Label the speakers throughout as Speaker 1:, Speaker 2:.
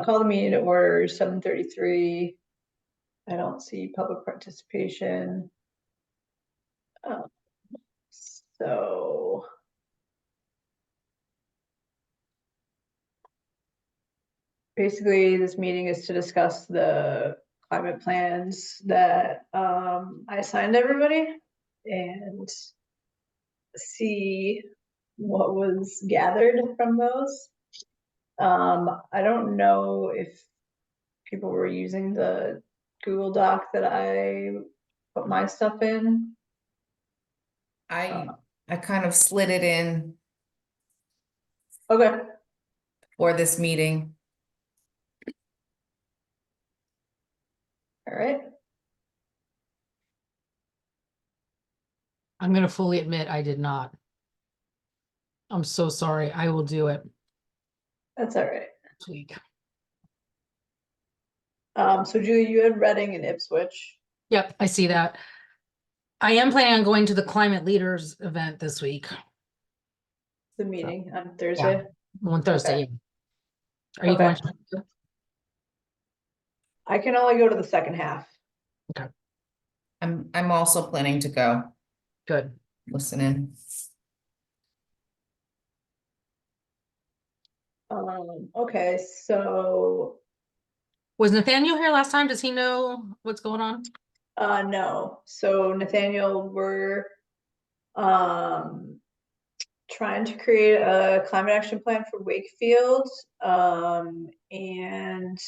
Speaker 1: Call the meeting to order, 7:33. I don't see public participation. So basically, this meeting is to discuss the climate plans that I assigned everybody and see what was gathered from those. I don't know if people were using the Google Doc that I put my stuff in.
Speaker 2: I kind of slid it in
Speaker 1: Okay.
Speaker 2: for this meeting.
Speaker 1: All right.
Speaker 3: I'm gonna fully admit I did not. I'm so sorry. I will do it
Speaker 1: That's all right.
Speaker 3: this week.
Speaker 1: So Julie, you had Reading and Ipswich.
Speaker 3: Yep, I see that. I am planning on going to the climate leaders event this week
Speaker 1: The meeting on Thursday.
Speaker 3: on Thursday.
Speaker 1: Okay.
Speaker 3: Yeah. Are you
Speaker 1: Okay.
Speaker 3: going to?
Speaker 1: I can only go to the second half.
Speaker 2: I'm also planning to go
Speaker 3: Good.
Speaker 2: listen in.
Speaker 1: Okay, so
Speaker 3: Was Nathaniel here last time? Does he know what's going on?
Speaker 1: no. So Nathaniel, we're trying to create a climate action plan for Wakefield. And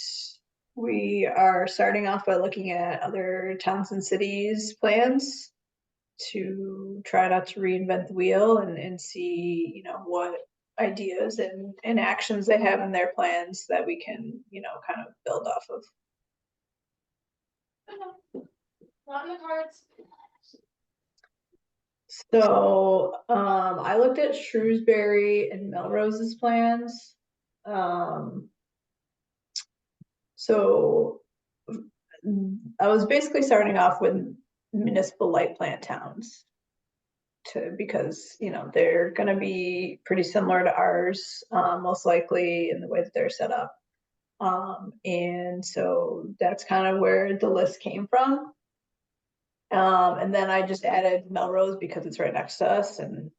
Speaker 1: we are starting off by looking at other towns and cities' plans to try not to reinvent the wheel and see, you know, what ideas and actions they have in their plans that we can, you know, kind of build off of.
Speaker 3: Not in the cards.
Speaker 1: So I looked at Shrewsbury and Melrose's plans. So I was basically starting off with municipal light plant towns because, you know, they're going to be pretty similar to ours, most likely in the way that they're set up. And so that's kind of where the list came from. And then I just added Melrose because it's right next to us and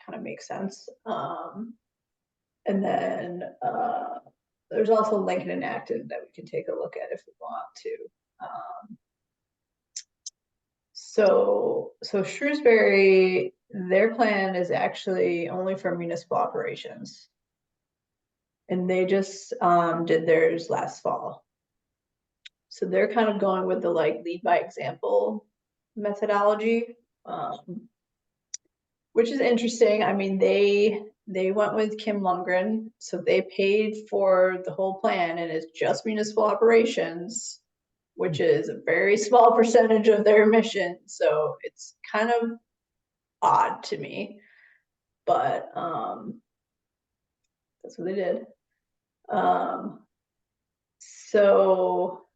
Speaker 1: kind of makes sense. And then there's also Lincoln and Acton that we can take a look at if we want to. So Shrewsbury, their plan is actually only for municipal operations. And they just did theirs last fall. So they're kind of going with the like lead by example methodology, which is interesting. I mean, they went with Kim Lundgren, so they paid for the whole plan and it's just municipal operations, which is a very small percentage of their mission. So it's kind of odd to me, but that's what they did. So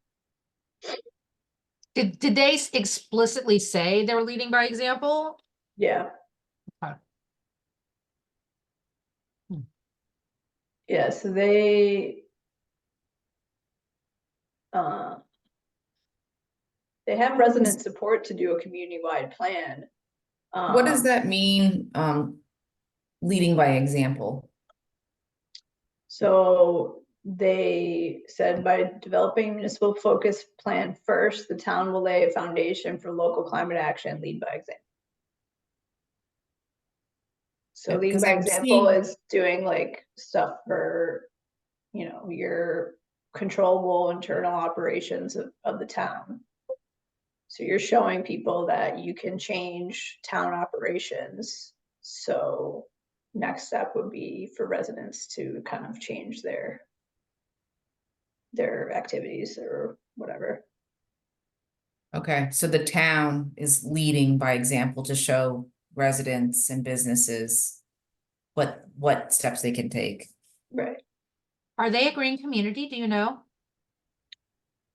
Speaker 3: Did they explicitly say they were leading by example?
Speaker 1: yeah.
Speaker 3: Okay.
Speaker 1: Yeah, so they have resident support to do a community-wide plan.
Speaker 2: What does that mean, leading by example?
Speaker 1: So they said by developing municipal focus plan first, the town will lay a foundation for local climate action, lead by example. So lead by example is doing like stuff for, you know, your controllable internal operations of the town. So you're showing people that you can change town operations. So next step would be for residents to kind of change their activities or whatever.
Speaker 2: Okay, so the town is leading by example to show residents and businesses what steps they can take.
Speaker 1: Right.
Speaker 3: Are they a green community? Do you know?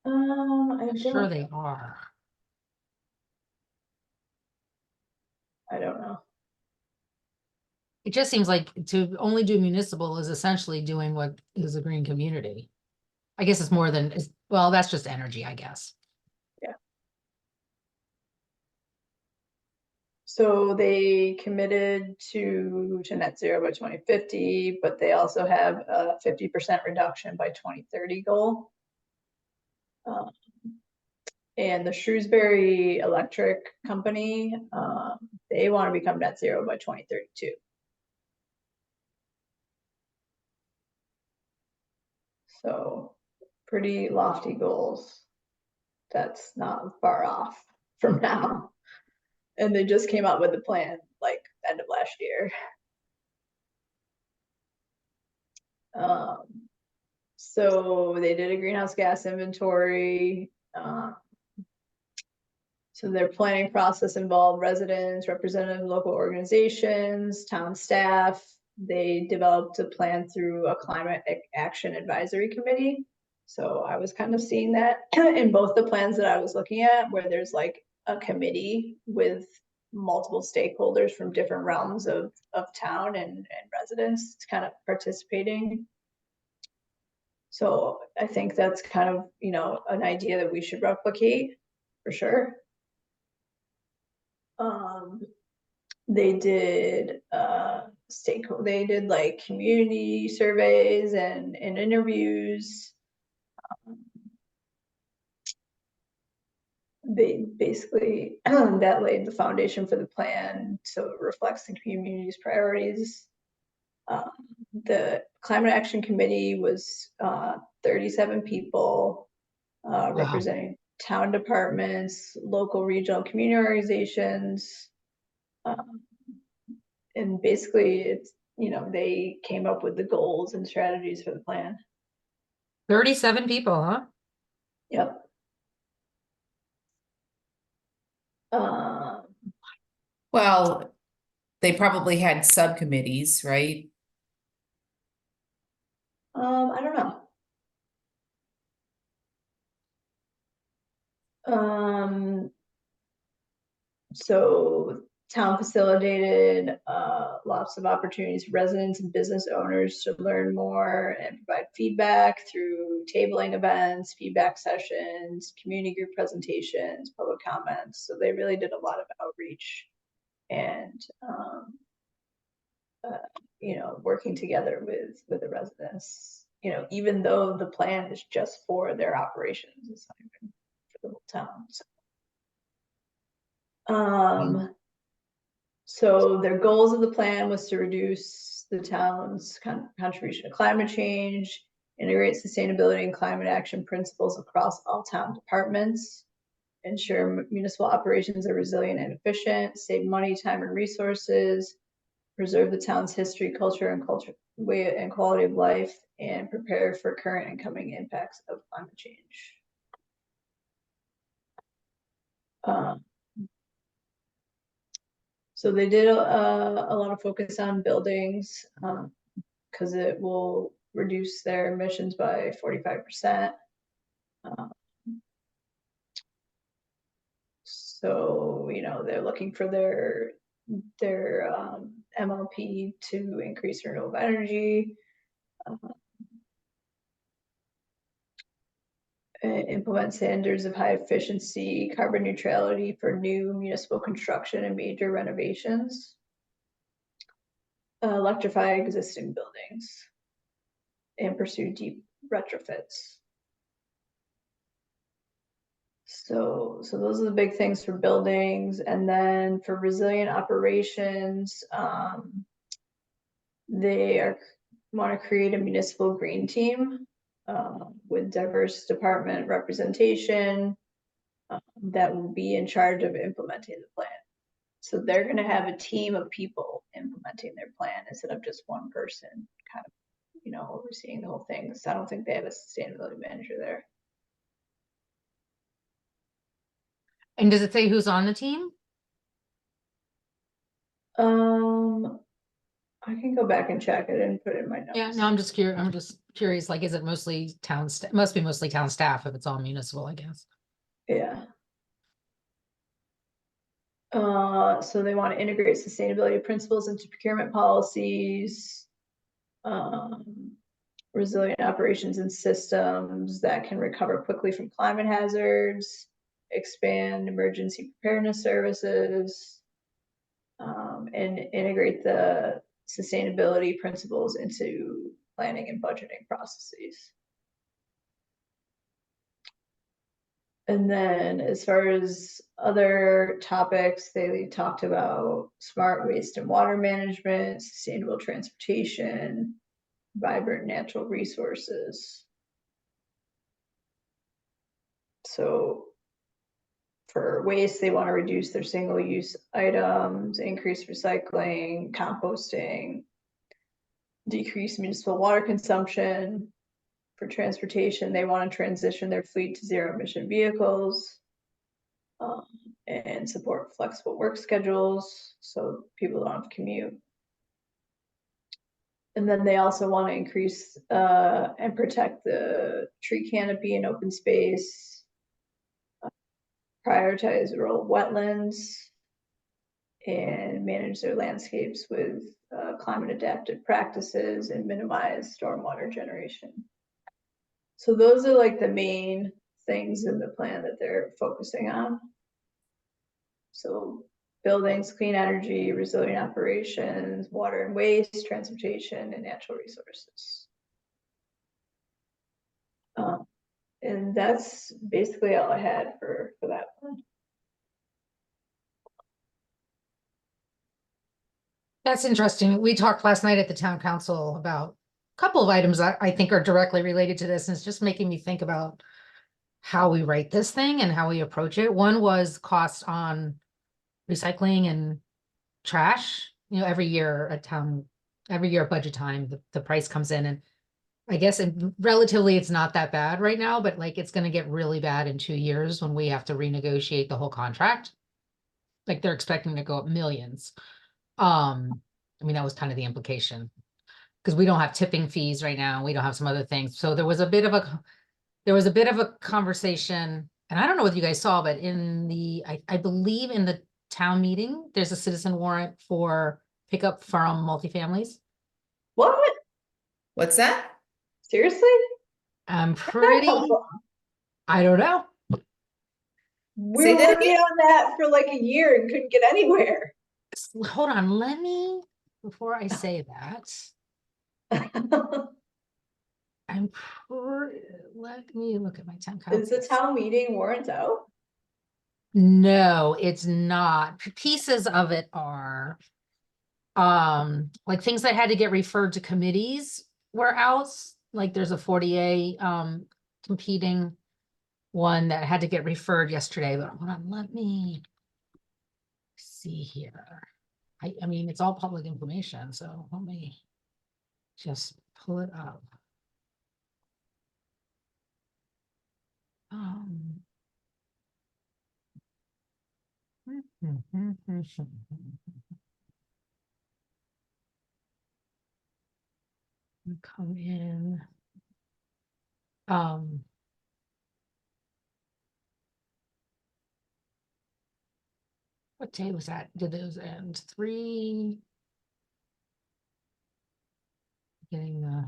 Speaker 1: I'm
Speaker 3: sure they are.
Speaker 1: I don't know.
Speaker 3: It just seems like to only do municipal is essentially doing what is a green community. I guess it's more than, well, that's just energy, I guess.
Speaker 1: So they committed to net zero by 2050, but they also have a 50% reduction by 2030 goal. And the Shrewsbury Electric Company, they want to become net zero by 2032. So pretty lofty goals. That's not far off from now. And they just came out with the plan like end of last year. So they did a greenhouse gas inventory. So their planning process involved residents, representative local organizations, town staff. They developed a plan through a climate action advisory committee. So I was kind of seeing that in both the plans that I was looking at, where there's like a committee with multiple stakeholders from different realms of town and residents kind of participating. So I think that's kind of, you know, an idea that we should replicate for sure. They did they did like community surveys and interviews. They basically that laid the foundation for the plan, so it reflects the community's priorities. The Climate Action Committee was 37 people representing town departments, local, regional, community organizations. And basically it's, you know, they came up with the goals and strategies for the plan.
Speaker 3: 37 people, huh?
Speaker 1: Yep.
Speaker 2: Well, they probably had subcommittees, right?
Speaker 1: I don't know. So town facilitated lots of opportunities for residents and business owners to learn more and provide feedback through tabling events, feedback sessions, community group presentations, public comments. So they really did a lot of outreach and you know, working together with the residents, you know, even though the plan is just for their operations, it's not even for the whole town. So their goals of the plan was to reduce the town's contribution to climate change, integrate sustainability and climate action principles across all town departments, ensure municipal operations are resilient and efficient, save money, time, and resources, preserve the town's history, culture, and quality of life, and prepare for current and coming impacts of climate change. So they did a lot of focus on buildings because it will reduce their emissions by 45%. So, you know, they're looking for their MLP to increase renewable energy. Implement standards of high efficiency, carbon neutrality for new municipal construction and major renovations. Electrify existing buildings and pursue deep retrofits. So those are the big things for buildings. And then for resilient operations, they want to create a municipal green team with diverse department representation that will be in charge of implementing the plan. So they're going to have a team of people implementing their plan instead of just one person kind of, you know, overseeing the whole thing. So I don't think they have a sustainability manager there.
Speaker 3: And does it say who's on the team?
Speaker 1: I can go back and check. I didn't put it in my notes.
Speaker 3: Yeah, no, I'm just curious. I'm just curious. Like, is it mostly town staff? Must be mostly town staff if it's all municipal, I guess.
Speaker 1: Yeah. So they want to integrate sustainability principles into procurement policies. resilient operations and systems that can recover quickly from climate hazards, expand emergency preparedness services, and integrate the sustainability principles into planning and budgeting processes. And then as far as other topics, they talked about smart waste and water management, sustainable transportation, vibrant natural resources. So for waste, they want to reduce their single-use items, increase recycling, composting, decrease municipal water consumption. For transportation, they want to transition their fleet to zero-emission vehicles, and support flexible work schedules so people don't have to commute. And then they also want to increase and protect the tree canopy and open space, prioritize rural wetlands, and manage their landscapes with climate adaptive practices and minimize stormwater generation. So those are like the main things in the plan that they're focusing on. So buildings, clean energy, resilient operations, water and waste, transportation, and natural resources. And that's basically all I had for that one.
Speaker 3: That's interesting. We talked last night at the town council about a couple of items that I think are directly related to this, and it's just making me think about how we write this thing and how we approach it. One was cost on recycling and trash. You know, every year at budget time, the price comes in, and I guess relatively it's not that bad right now, but like it's going to get really bad in 2 years when we have to renegotiate the whole contract. Like they're expecting to go up millions. I mean, that was kind of the implication because we don't have tipping fees right now. We don't have some other things. So there was a bit of a conversation, and I don't know what you guys saw, but in the, I believe in the town meeting, there's a citizen warrant for pickup from multifamilies.
Speaker 1: What?
Speaker 2: What's that?
Speaker 1: Seriously?
Speaker 3: I'm pretty, I don't know.
Speaker 1: We
Speaker 2: Say
Speaker 1: were
Speaker 2: that
Speaker 1: working
Speaker 2: again?
Speaker 1: on that for like a year and couldn't get anywhere.
Speaker 3: Hold on, before I say that, let me look at my town
Speaker 1: Is the
Speaker 3: council.
Speaker 1: town meeting warrant out?
Speaker 3: No, it's not. Pieces of it are, like things that had to get referred to committees were out. Like there's a 40A, competing one that had to get referred yesterday, but hold on, let me see here. I mean, it's all public information, so let me just pull it up. Come in. What day was that? Did those end? 3. Getting the.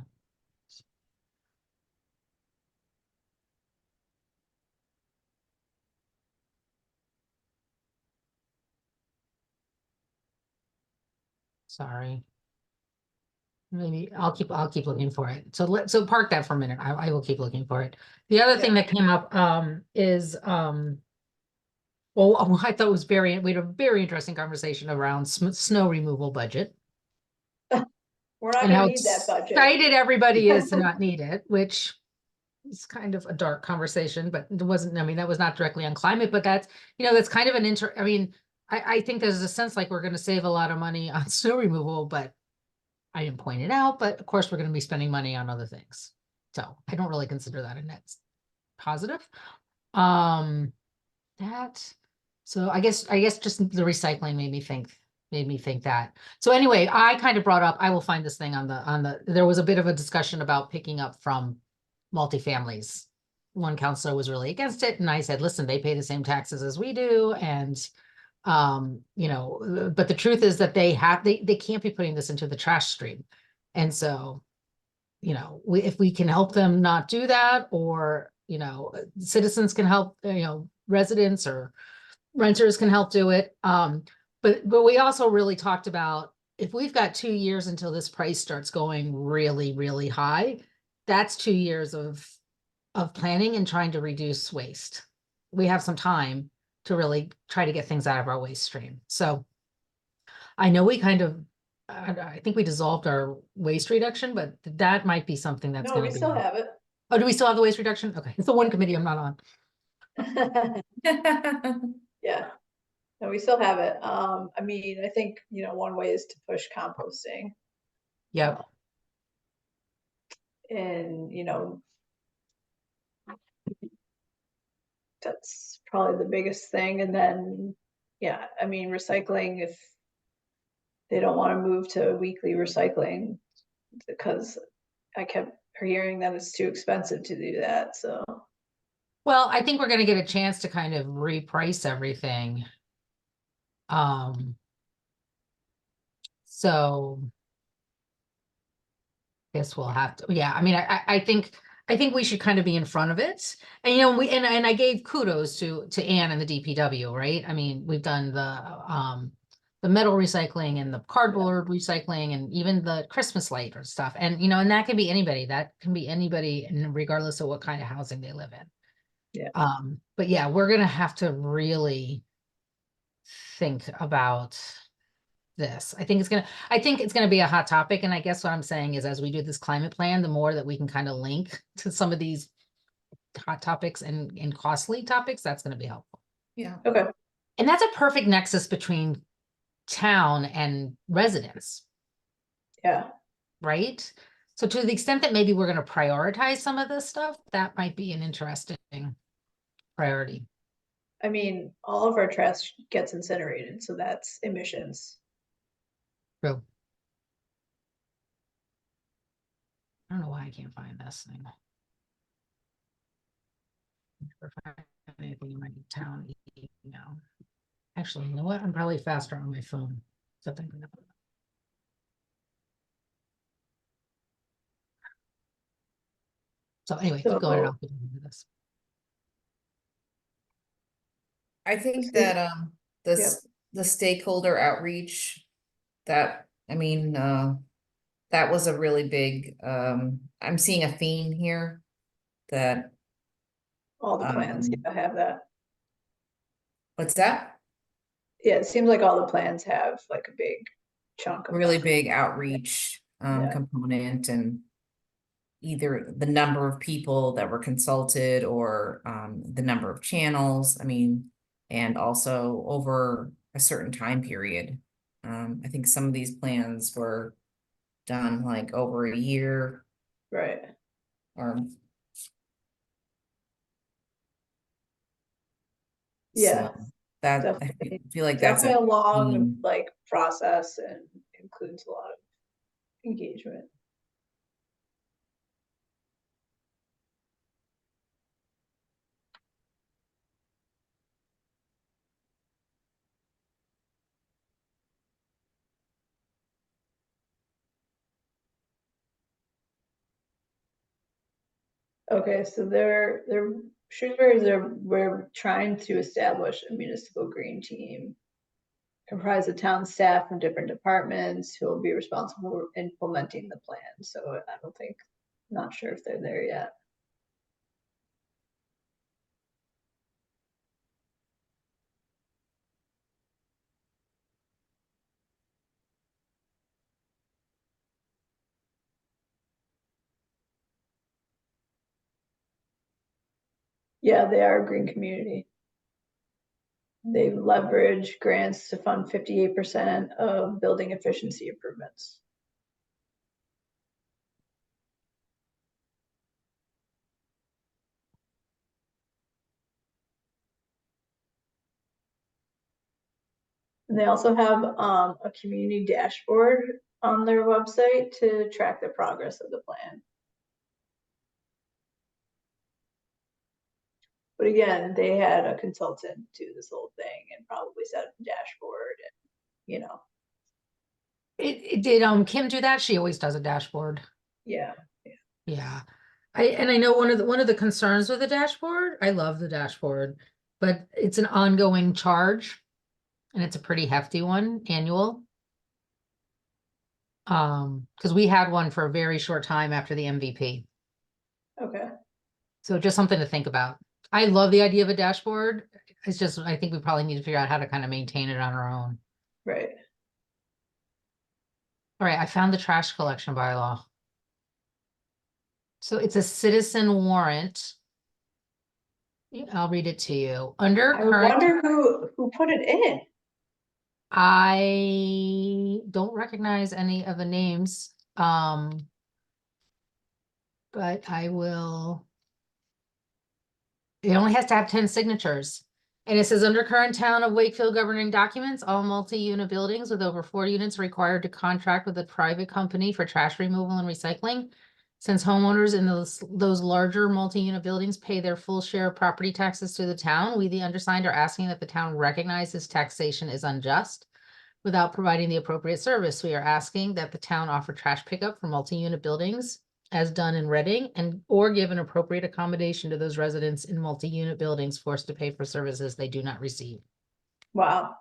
Speaker 3: Sorry. Maybe I'll keep looking for it. So park that for a minute. I will keep looking for it. The other thing that came up is well, I thought it was we had a very interesting conversation around snow removal budget.
Speaker 1: We're not
Speaker 3: And
Speaker 1: gonna
Speaker 3: how
Speaker 1: need that budget.
Speaker 3: excited everybody is to not need it, which is kind of a dark conversation, but it wasn't, I mean, that was not directly on climate, but that's, that's kind of an I mean, I think there's a sense like we're going to save a lot of money on snow removal, but I didn't point it out, but of course we're going to be spending money on other things. So I don't really consider that a net positive. So I guess just the recycling made me think that. So anyway, I kind of brought up, I will find this thing on the, there was a bit of a discussion about picking up from multifamilies. One counselor was really against it. And I said, listen, they pay the same taxes as we do. And, but the truth is that they can't be putting this into the trash stream. And so, you know, if we can help them not do that, or, you know, citizens can help, you know, residents or renters can help do it. But we also really talked about, if we've got 2 years until this price starts going really, really high, that's 2 years of planning and trying to reduce waste. We have some time to really try to get things out of our waste stream. So I know we kind of, I think we dissolved our waste reduction, but that might be something that's
Speaker 1: No,
Speaker 3: gonna
Speaker 1: we
Speaker 3: be.
Speaker 1: still have it.
Speaker 3: Oh, do we still have the waste reduction? Okay, it's the one committee I'm not on.
Speaker 1: Yeah, no, we still have it. I mean, I think, you know, one way is to push composting.
Speaker 3: Yep.
Speaker 1: And, you know, that's probably the biggest thing. And then, yeah, I mean, recycling, if they don't want to move to weekly recycling, because I kept hearing that it's too expensive to do that, so.
Speaker 3: Well, I think we're gonna get a chance to kind of reprice everything. So guess we'll have to, yeah, I mean, I think we should kind of be in front of it. And, you know, and I gave kudos to Anne and the DPW, right? I mean, we've done the metal recycling and the cardboard recycling and even the Christmas light or stuff. And, you know, and that can be anybody, and regardless of what kind of housing they live in.
Speaker 1: Yeah.
Speaker 3: But yeah, we're gonna have to really think about this. I think it's gonna be a hot topic. And I guess what I'm saying is, as we do this climate plan, the more that we can kind of link to some of these hot topics and costly topics, that's gonna be helpful.
Speaker 2: Yeah.
Speaker 1: Okay,
Speaker 3: And that's a perfect nexus between town and residents,
Speaker 1: yeah,
Speaker 3: right? So to the extent that maybe we're gonna prioritize some of this stuff, that might be an interesting priority.
Speaker 1: I mean, all of our trash gets incinerated, so that's emissions.
Speaker 3: True. I don't know why I can't find this thing. Never find anything in my town email. Actually, you know what? I'm probably faster on my phone. Something. So anyway, keep going and I'll keep into this.
Speaker 2: I think
Speaker 1: Excuse-
Speaker 2: that the stakeholder outreach, that, I mean, that was a really big, I'm seeing a theme here that,
Speaker 1: All the plans, yeah, have that.
Speaker 2: what's that?
Speaker 1: Yeah, it seems like all the plans have like a big chunk of
Speaker 2: Really
Speaker 1: that.
Speaker 2: big outreach
Speaker 1: Yeah.
Speaker 2: component, and either the number of people that were consulted or the number of channels, I mean, and also over a certain time period. I think some of these plans were done like over a year,
Speaker 1: Right,
Speaker 2: or
Speaker 1: yeah,
Speaker 2: so that, I
Speaker 1: definitely.
Speaker 2: feel like that's
Speaker 1: Definitely a long,
Speaker 2: theme.
Speaker 1: like, process, and includes a lot of engagement. Okay, so we're trying to establish a municipal green team comprised of town staff from different departments who will be responsible for implementing the plan. So I don't think, not sure if they're there yet. Yeah, they are a green community. They leverage grants to fund 58% of building efficiency improvements. And they also have a community dashboard on their website to track the progress of the plan. But again, they had a consultant do this whole thing and probably set up a dashboard, and, you know,
Speaker 3: It did Kim do that? She always does a dashboard.
Speaker 1: yeah.
Speaker 3: Yeah. I know one of the concerns with the dashboard, I love the dashboard, but it's an ongoing charge and it's a pretty hefty one, annual. Because we had one for a very short time after the MVP.
Speaker 1: Okay,
Speaker 3: So just something to think about. I love the idea of a dashboard. It's just, I think we probably need to figure out how to kind of maintain it on our own.
Speaker 1: right.
Speaker 3: All right, I found the trash collection bylaw. So it's a citizen warrant. I'll read it to you. Under
Speaker 1: I
Speaker 3: current,
Speaker 1: wonder who put it in.
Speaker 3: I don't recognize any of the names. But I will. It only has to have 10 signatures. And it says under current town of Wakefield governing documents, all multi-unit buildings with over 4 units are required to contract with a private company for trash removal and recycling. Since homeowners in those larger multi-unit buildings pay their full share of property taxes to the town, we, the undersigned, are asking that the town recognize this taxation is unjust without providing the appropriate service. We are asking that the town offer trash pickup for multi-unit buildings as done in Reading, and or give an appropriate accommodation to those residents in multi-unit buildings forced to pay for services they do not receive.
Speaker 1: Wow,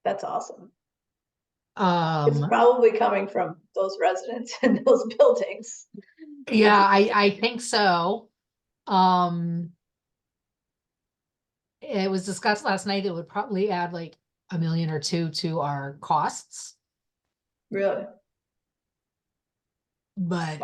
Speaker 1: that's awesome. It's
Speaker 3: Um,
Speaker 1: probably coming from those residents in those buildings.
Speaker 3: yeah, I think so. It was discussed last night. It would probably add like $1 million or 2 to our costs,
Speaker 1: Really?
Speaker 3: but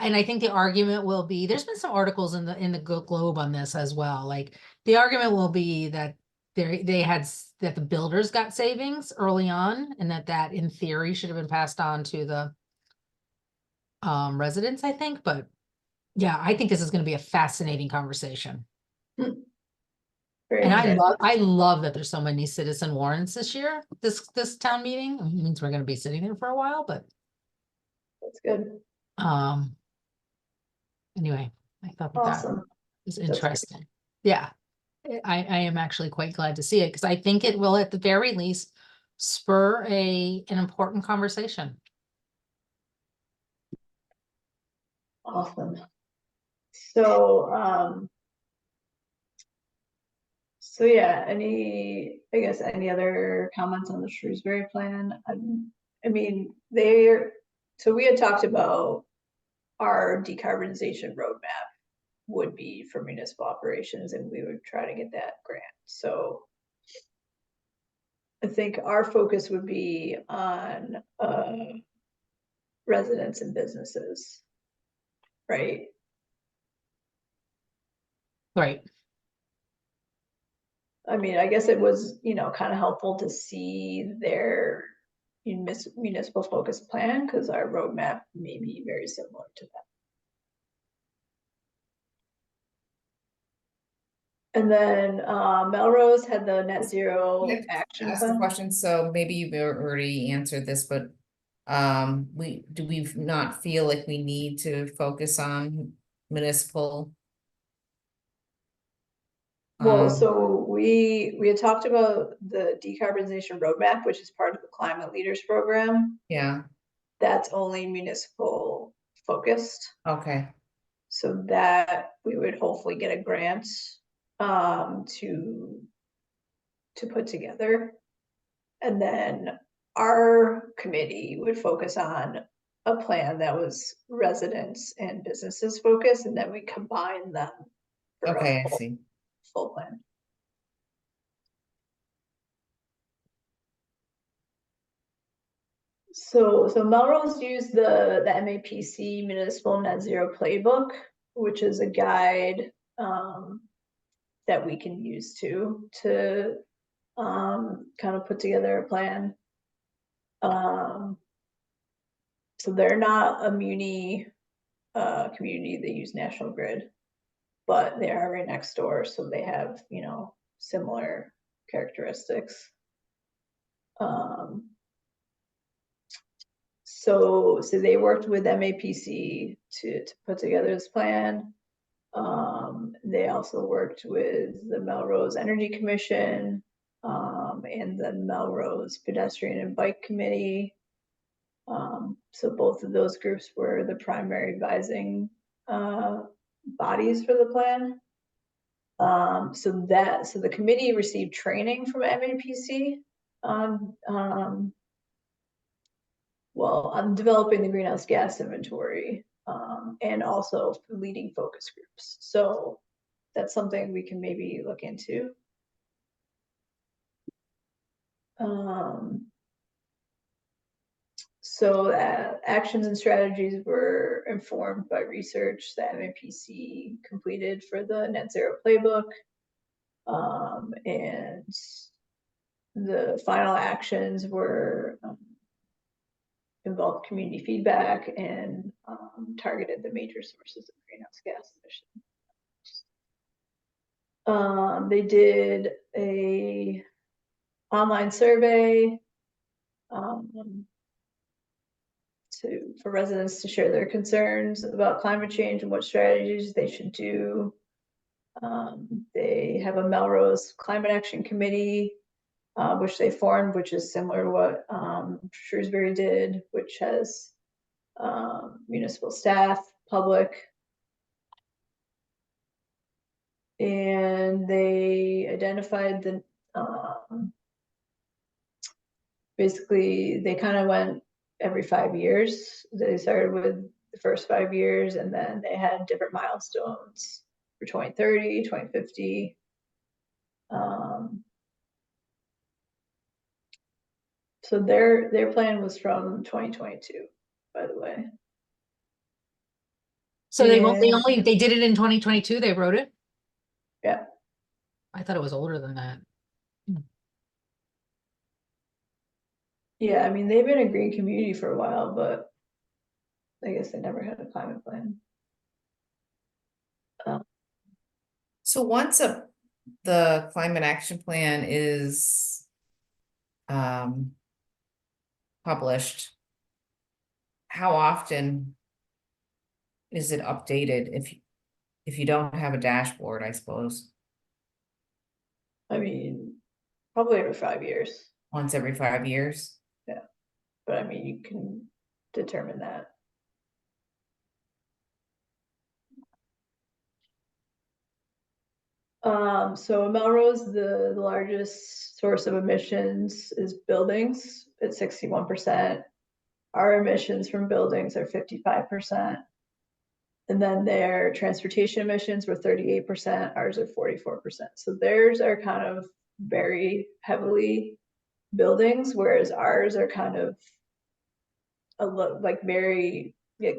Speaker 3: and I think the argument will be, there's been some articles in the Globe on this as well. Like the argument will be that that the builders got savings early on, and that in theory should have been passed on to the residents, I think. But yeah, I think this is going to be a fascinating conversation.
Speaker 1: Hmm. Very
Speaker 3: And
Speaker 1: interesting.
Speaker 3: I love that there's so many citizen warrants this year, this town meeting. It means we're going to be sitting there for a while, but
Speaker 1: That's good.
Speaker 3: anyway, I thought that
Speaker 1: Awesome.
Speaker 3: was
Speaker 1: That's great.
Speaker 3: interesting. Yeah, I am actually quite glad to see it, because I think it will at the very least spur an important conversation.
Speaker 1: Awesome. So, so yeah, I guess any other comments on the Shrewsbury plan? I mean, so we had talked about our decarbonization roadmap would be for municipal operations, and we would try to get that grant. So I think our focus would be on residents and businesses, right?
Speaker 3: Right.
Speaker 1: I mean, I guess it was, kind of helpful to see their municipal focus plan, because our roadmap may be very similar to that. And then Melrose had the net zero
Speaker 2: Yeah,
Speaker 1: action
Speaker 2: ask the
Speaker 1: plan.
Speaker 2: question, so maybe you've already answered this, but we not feel like we need to focus on municipal?
Speaker 1: Well, so we had talked about the decarbonization roadmap, which is part of the Climate Leaders Program.
Speaker 2: Yeah,
Speaker 1: That's only municipal focused.
Speaker 2: okay,
Speaker 1: So that we would hopefully get a grant to put together. And then our committee would focus on a plan that was residents and businesses focused, and then we combine them for
Speaker 2: okay, I
Speaker 1: a
Speaker 2: see.
Speaker 1: full plan. So Melrose used the MAPC Municipal Net Zero Playbook, which is a guide that we can use to kind of put together a plan. So they're not a muni community, they use National Grid, but they are right next door, so they have, similar characteristics. So they worked with MAPC to put together this plan. They also worked with the Melrose Energy Commission and the Melrose Pedestrian and Bike Committee. So both of those groups were the primary advising bodies for the plan. So the committee received training from MAPC on on developing the greenhouse gas inventory, and also leading focus groups. So that's something we can maybe look into. So actions and strategies were informed by research that MAPC completed for the Net Zero Playbook. And the final actions were involved community feedback and targeted the major sources of greenhouse gas emissions. They did a online survey for residents to share their concerns about climate change and what strategies they should do. They have a Melrose Climate Action Committee, which they formed, which is similar to what Shrewsbury did, which has municipal staff, public, and they identified the basically they kind of went every 5 years. They started with the first 5 years, and then they had different milestones for 2030, 2050. So their plan was from 2022, by the way.
Speaker 3: So they did it in 2022, they wrote it?
Speaker 1: Yeah.
Speaker 3: I thought it was older than that.
Speaker 1: Yeah, I mean, they've been a green community for a while, but I guess they never had a climate plan.
Speaker 2: So once the climate action plan is published, how often is it updated if you don't have a dashboard, I suppose?
Speaker 1: I mean, probably every 5 years.
Speaker 2: Once every 5 years?
Speaker 1: Yeah, but I mean, you can determine that. So Melrose, the largest source of emissions is buildings at 61%. Our emissions from buildings are 55%. And then their transportation emissions were 38%, ours are 44%. So theirs are kind of very heavily buildings, whereas ours are kind of like very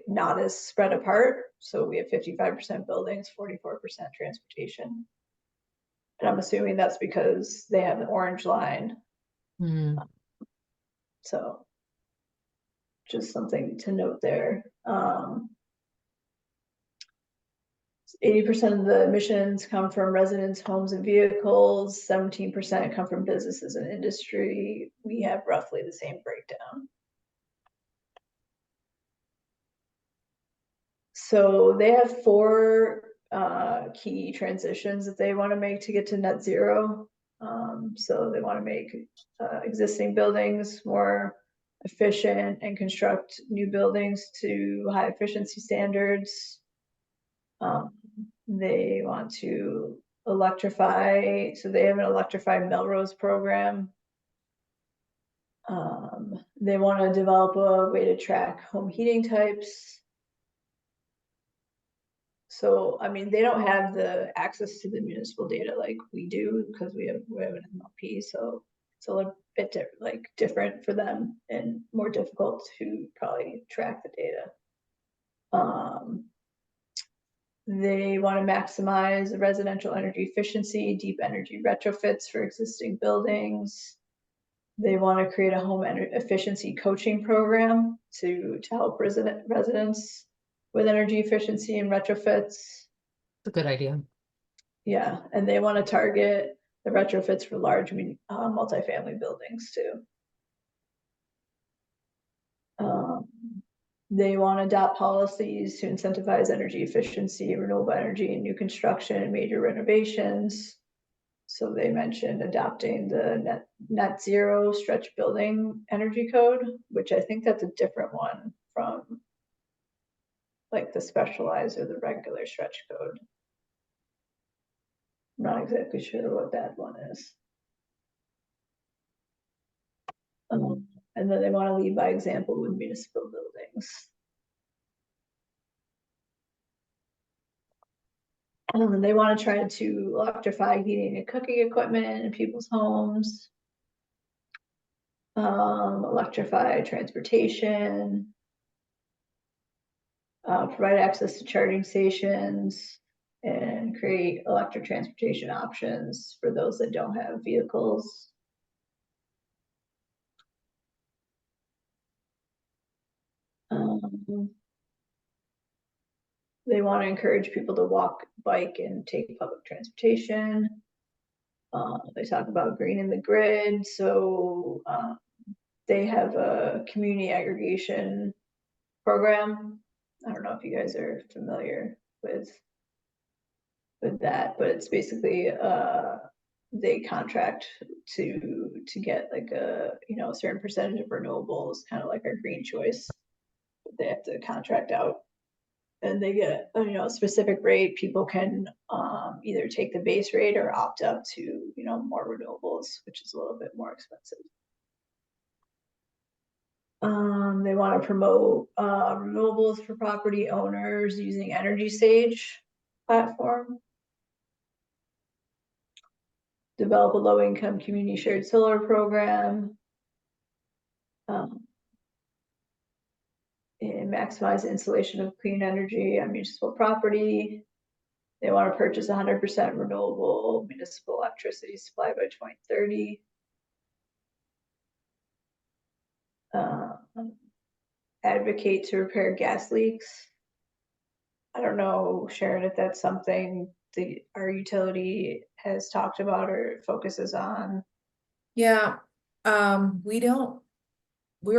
Speaker 1: not as spread apart. So we have 55% buildings, 44% transportation. And I'm assuming that's because they have an orange line. So just something to note there. 80% of the emissions come from residents, homes, and vehicles. 17% come from businesses and industry. We have roughly the same breakdown. So they have 4 key transitions that they want to make to get to net zero. So they want to make existing buildings more efficient and construct new buildings to high efficiency standards. They want to electrify, so they have an electrified Melrose program. They want to develop a way to track home heating types. So, I mean, they don't have the access to the municipal data like we do because we have an MLP. So it's a little bit different for them and more difficult to probably track the data. They want to maximize residential energy efficiency, deep energy retrofits for existing buildings. They want to create a home efficiency coaching program to help residents with energy efficiency and retrofits.
Speaker 3: It's a good idea.
Speaker 1: Yeah, and they want to target the retrofits for large multifamily buildings too. They want to adopt policies to incentivize energy efficiency, renewable energy, and new construction and major renovations. So they mentioned adopting the net zero stretch building energy code, which I think that's a different one from like the specialized or the regular stretch code. I'm not exactly sure what that one is. And then they want to lead by example with municipal buildings. And they want to try to electrify heating and cooking equipment in people's homes. Electrify transportation. Provide access to charging stations and create electric transportation options for those that don't have vehicles. They want to encourage people to walk, bike, and take public transportation. They talk about greening the grid. So they have a community aggregation program. I don't know if you guys are familiar with that, but it's basically they contract to get like a a certain percentage of renewables, kind of like our green choice. They have to contract out, and they get a specific rate. People can either take the base rate or opt up to more renewables, which is a little bit more expensive. They want to promote renewables for property owners using Energy Sage platform. Develop a low-income community shared solar program. And maximize installation of clean energy on municipal property. They want to purchase 100% renewable municipal electricity supply by 2030. Advocate to repair gas leaks. I don't know, Sharon, if that's something our utility has talked about or focuses on.
Speaker 2: Yeah, we're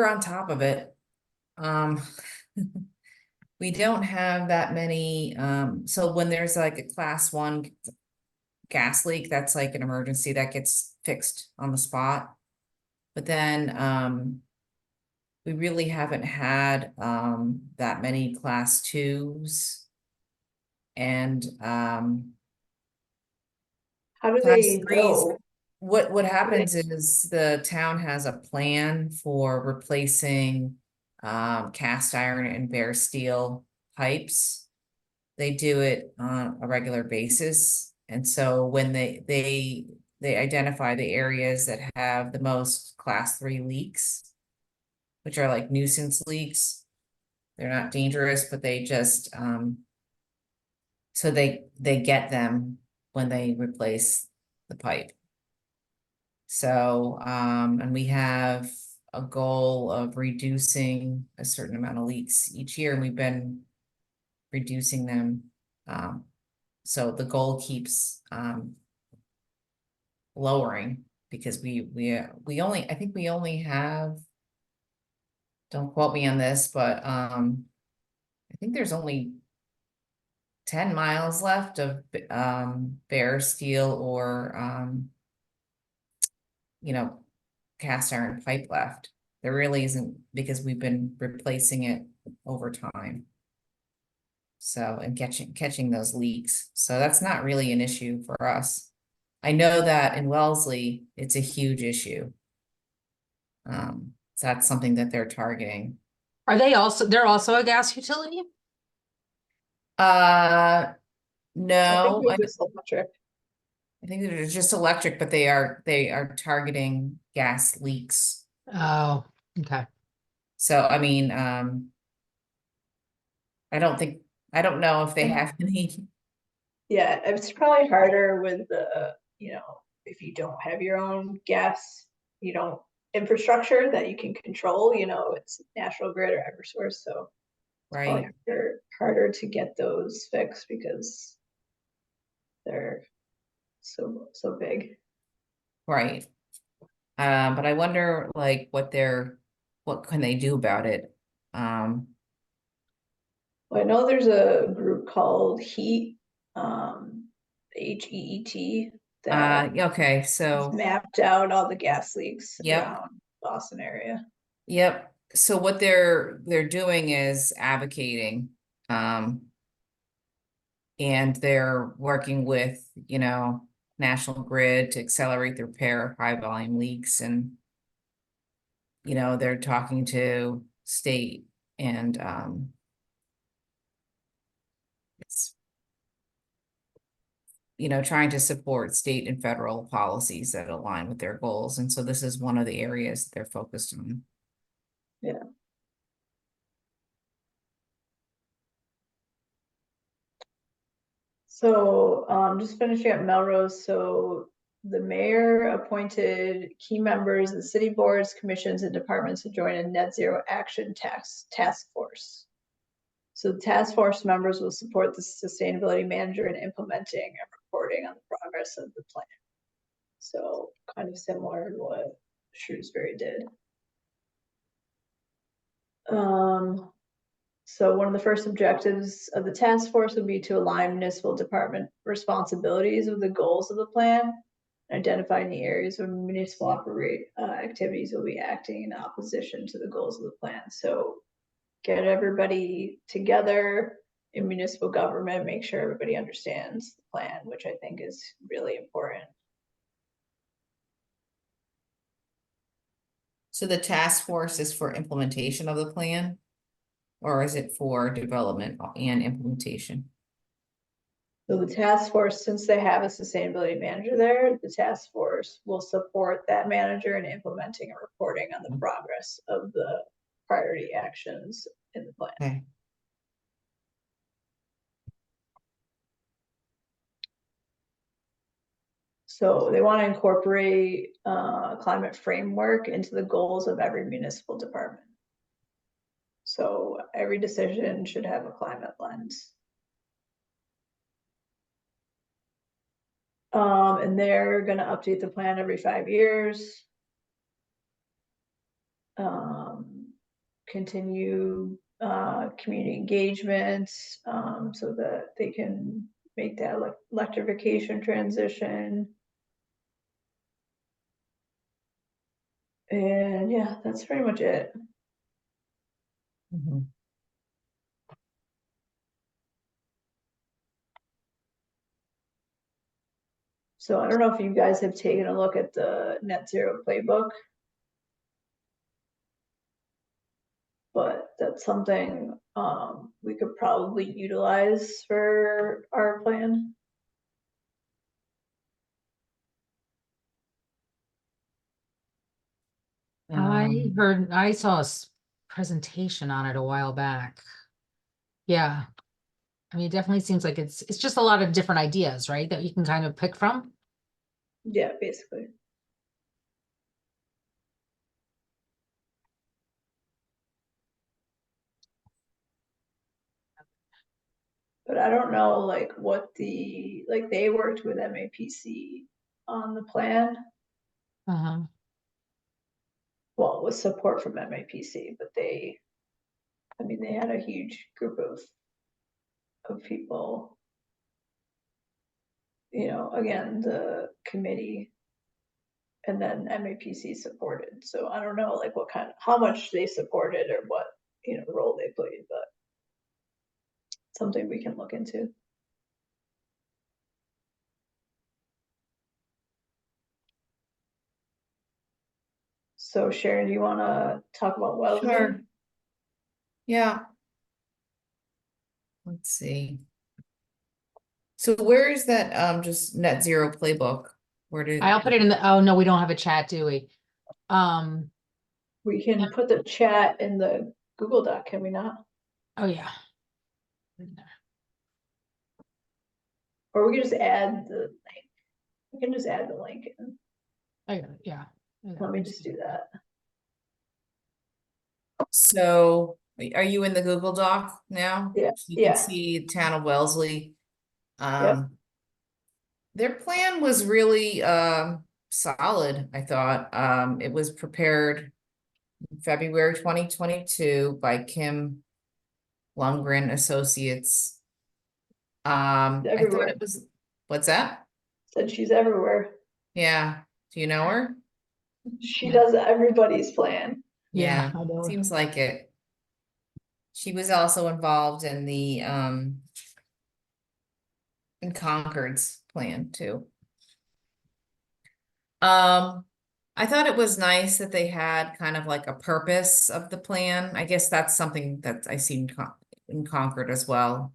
Speaker 2: on top of it. We don't have that many, so when there's like a class 1 gas leak, that's like an emergency that gets fixed on the spot. But then, we really haven't had, that many class 2s. And,
Speaker 1: How do
Speaker 2: class
Speaker 1: they
Speaker 2: 3s,
Speaker 1: know?
Speaker 2: what happens is the town has a plan for replacing cast iron and bare steel pipes. They do it on a regular basis, and so when they identify the areas that have the most class 3 leaks, which are like nuisance leaks. They're not dangerous, but they just so they get them when they replace the pipe. So, and we have a goal of reducing a certain amount of leaks each year, and we've been reducing them. So the goal keeps lowering because we only, I think we only have, don't quote me on this, but I think there's only 10 miles left of bare steel or cast iron pipe left. There really isn't, because we've been replacing it over time. So, and catching those leaks. So that's not really an issue for us. I know that in Wellesley, it's a huge issue. So that's something that they're targeting.
Speaker 3: Are they also, they're also a gas utility?
Speaker 1: I
Speaker 2: No,
Speaker 1: think it's electric.
Speaker 2: I think they're just electric, but they are targeting gas leaks.
Speaker 3: Oh, okay.
Speaker 2: So, I mean, I don't know if they have any.
Speaker 1: Yeah, it's probably harder with the, if you don't have your own gas, infrastructure that you can control, it's National Grid or Eversource, so it's probably
Speaker 2: Right,
Speaker 1: harder to get those fixed because they're so big.
Speaker 2: right. But I wonder like what can they do about it?
Speaker 1: Well, I know there's a group called HEAT, HEET, that
Speaker 2: okay, so,
Speaker 1: mapped out all the gas leaks
Speaker 2: Yep.
Speaker 1: around Boston area.
Speaker 2: yep, so what they're doing is advocating, and they're working with, National Grid to accelerate the repair of high volume leaks, and they're talking to state and it's trying to support state and federal policies that align with their goals. And so this is one of the areas they're focused on.
Speaker 1: Yeah. So, just finishing up Melrose, so the mayor appointed key members of the city boards, commissions, and departments to join a net zero action task force. So the task force members will support the sustainability manager in implementing and reporting on the progress of the plan. So kind of similar to what Shrewsbury did. So one of the first objectives of the task force would be to align municipal department responsibilities with the goals of the plan, identifying the areas where municipal activities will be acting in opposition to the goals of the plan. So get everybody together in municipal government, make sure everybody understands the plan, which I think is really important.
Speaker 2: So the task force is for implementation of the plan? Or is it for development and implementation?
Speaker 1: So the task force, since they have a sustainability manager there, the task force will support that manager in implementing and reporting on the progress of the priority actions in the plan.
Speaker 2: Okay.
Speaker 1: So they want to incorporate climate framework into the goals of every municipal department. So every decision should have a climate lens. And they're going to update the plan every 5 years. Continue community engagements so that they can make that electrification transition. And yeah, that's pretty much it.
Speaker 2: Mm-hmm.
Speaker 1: So I don't know if you guys have taken a look at the net zero playbook, but that's something we could probably utilize for our plan.
Speaker 3: I saw a presentation on it a while back. Yeah. I mean, it definitely seems like it's just a lot of different ideas, right? That you can kind of pick from.
Speaker 1: Yeah, basically. But I don't know like what they worked with MAPC on the plan.
Speaker 3: Uh-huh.
Speaker 1: Well, with support from MAPC, but they had a huge group of people. Again, the committee and then MAPC supported. So I don't know like how much they supported or what, role they played, but something we can look into. So Sharon, do you want to talk about Wellesley?
Speaker 2: Sure. Yeah. Let's see. So where is that just net zero playbook? Where did
Speaker 3: I'll put it in the, oh no, we don't have a chat, do we?
Speaker 1: We can put the chat in the Google Doc, can we not?
Speaker 3: Oh yeah.
Speaker 1: Or we can just add the link. We can just add the link in.
Speaker 3: I got it, yeah.
Speaker 1: Let me just do that.
Speaker 2: So are you in the Google Doc now?
Speaker 1: Yeah,
Speaker 2: So you
Speaker 1: yeah.
Speaker 2: can see town of Wellesley.
Speaker 1: Yep.
Speaker 2: Their plan was really solid, I thought. It was prepared in February 2022 by Kim Lundgren Associates. I thought
Speaker 1: Everywhere.
Speaker 2: it was, what's that?
Speaker 1: Said she's everywhere.
Speaker 2: Yeah, do you know her?
Speaker 1: She
Speaker 3: Yeah.
Speaker 1: does everybody's plan.
Speaker 3: Yeah, I know.
Speaker 2: Seems like it. She was also involved in the in Concord's plan too. I thought it was nice that they had kind of like a purpose of the plan. I guess that's something that I seen in Concord as well.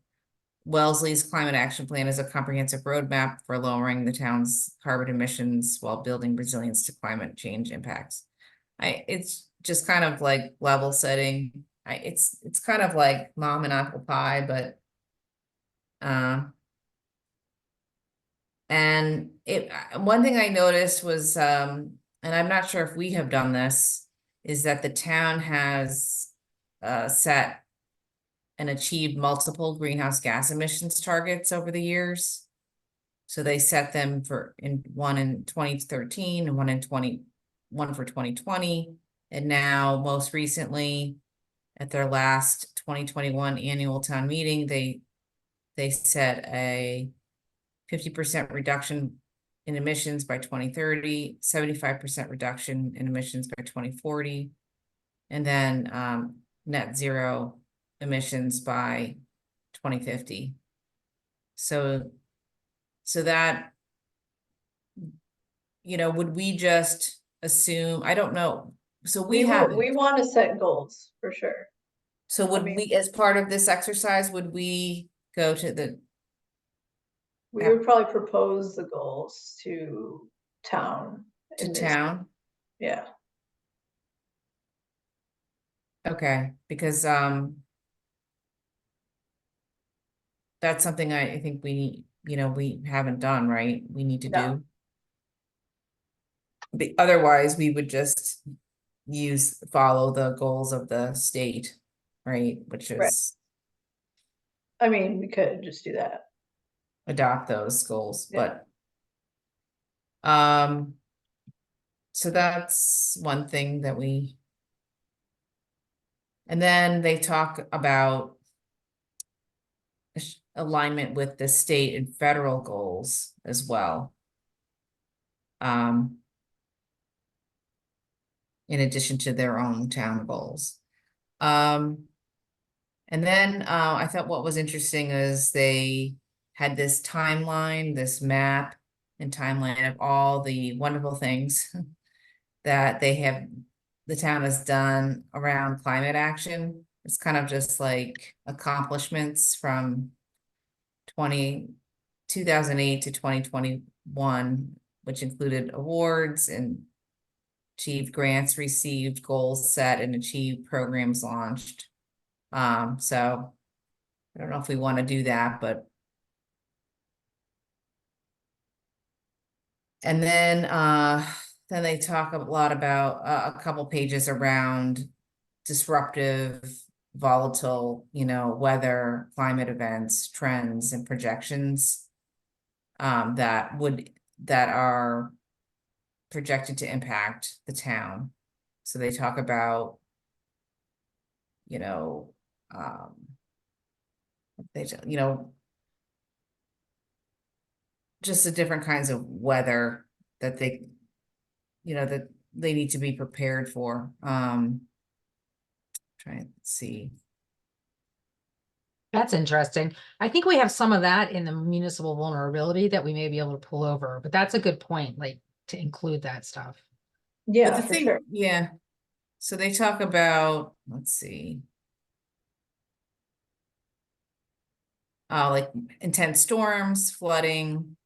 Speaker 2: Wellesley's climate action plan is a comprehensive roadmap for lowering the town's carbon emissions while building resilience to climate change impacts. It's just kind of like level setting. It's kind of like mom and apple pie, but and one thing I noticed was, and I'm not sure if we have done this, is that the town has set and achieved multiple greenhouse gas emissions targets over the years. So they set them one in 2013 and one for 2020. And now most recently at their last 2021 annual town meeting, they set a 50% reduction in emissions by 2030, 75% reduction in emissions by 2040, and then net zero emissions by 2050. So that, would we just assume, I don't know. So we haven't.
Speaker 1: want to set goals for sure.
Speaker 2: So would we, as part of this exercise, would we go to the,
Speaker 1: We would probably propose the goals to town.
Speaker 2: to town?
Speaker 1: Yeah.
Speaker 2: Okay, because that's something I think we haven't done, right? We need to
Speaker 1: No.
Speaker 2: do. Otherwise, we would just follow the goals of the state, right? Which is
Speaker 1: I mean, we could just do that.
Speaker 2: adopt those goals,
Speaker 1: Yeah.
Speaker 2: but so that's one thing that and then they talk about alignment with the state and federal goals as well. In addition to their own town goals. And then I thought what was interesting is they had this timeline, this map and timeline of all the wonderful things that the town has done around climate action. It's kind of just like accomplishments from 2008 to 2021, which included awards and achieved grants received, goals set, and achieved programs launched. So I don't know if we want to do that, but and then they talk a lot about a couple pages around disruptive, volatile, weather, climate events, trends, and projections that are projected to impact the town. So they talk about, just the different kinds of weather that that they need to be prepared for. Try and see.
Speaker 3: That's interesting. I think we have some of that in the municipal vulnerability that we may be able to pull over, but that's a good point, like to include that stuff.
Speaker 1: Yeah,
Speaker 2: But the
Speaker 1: for
Speaker 2: thing,
Speaker 1: sure.
Speaker 2: yeah. So they talk about, let's see. Like intense storms, flooding,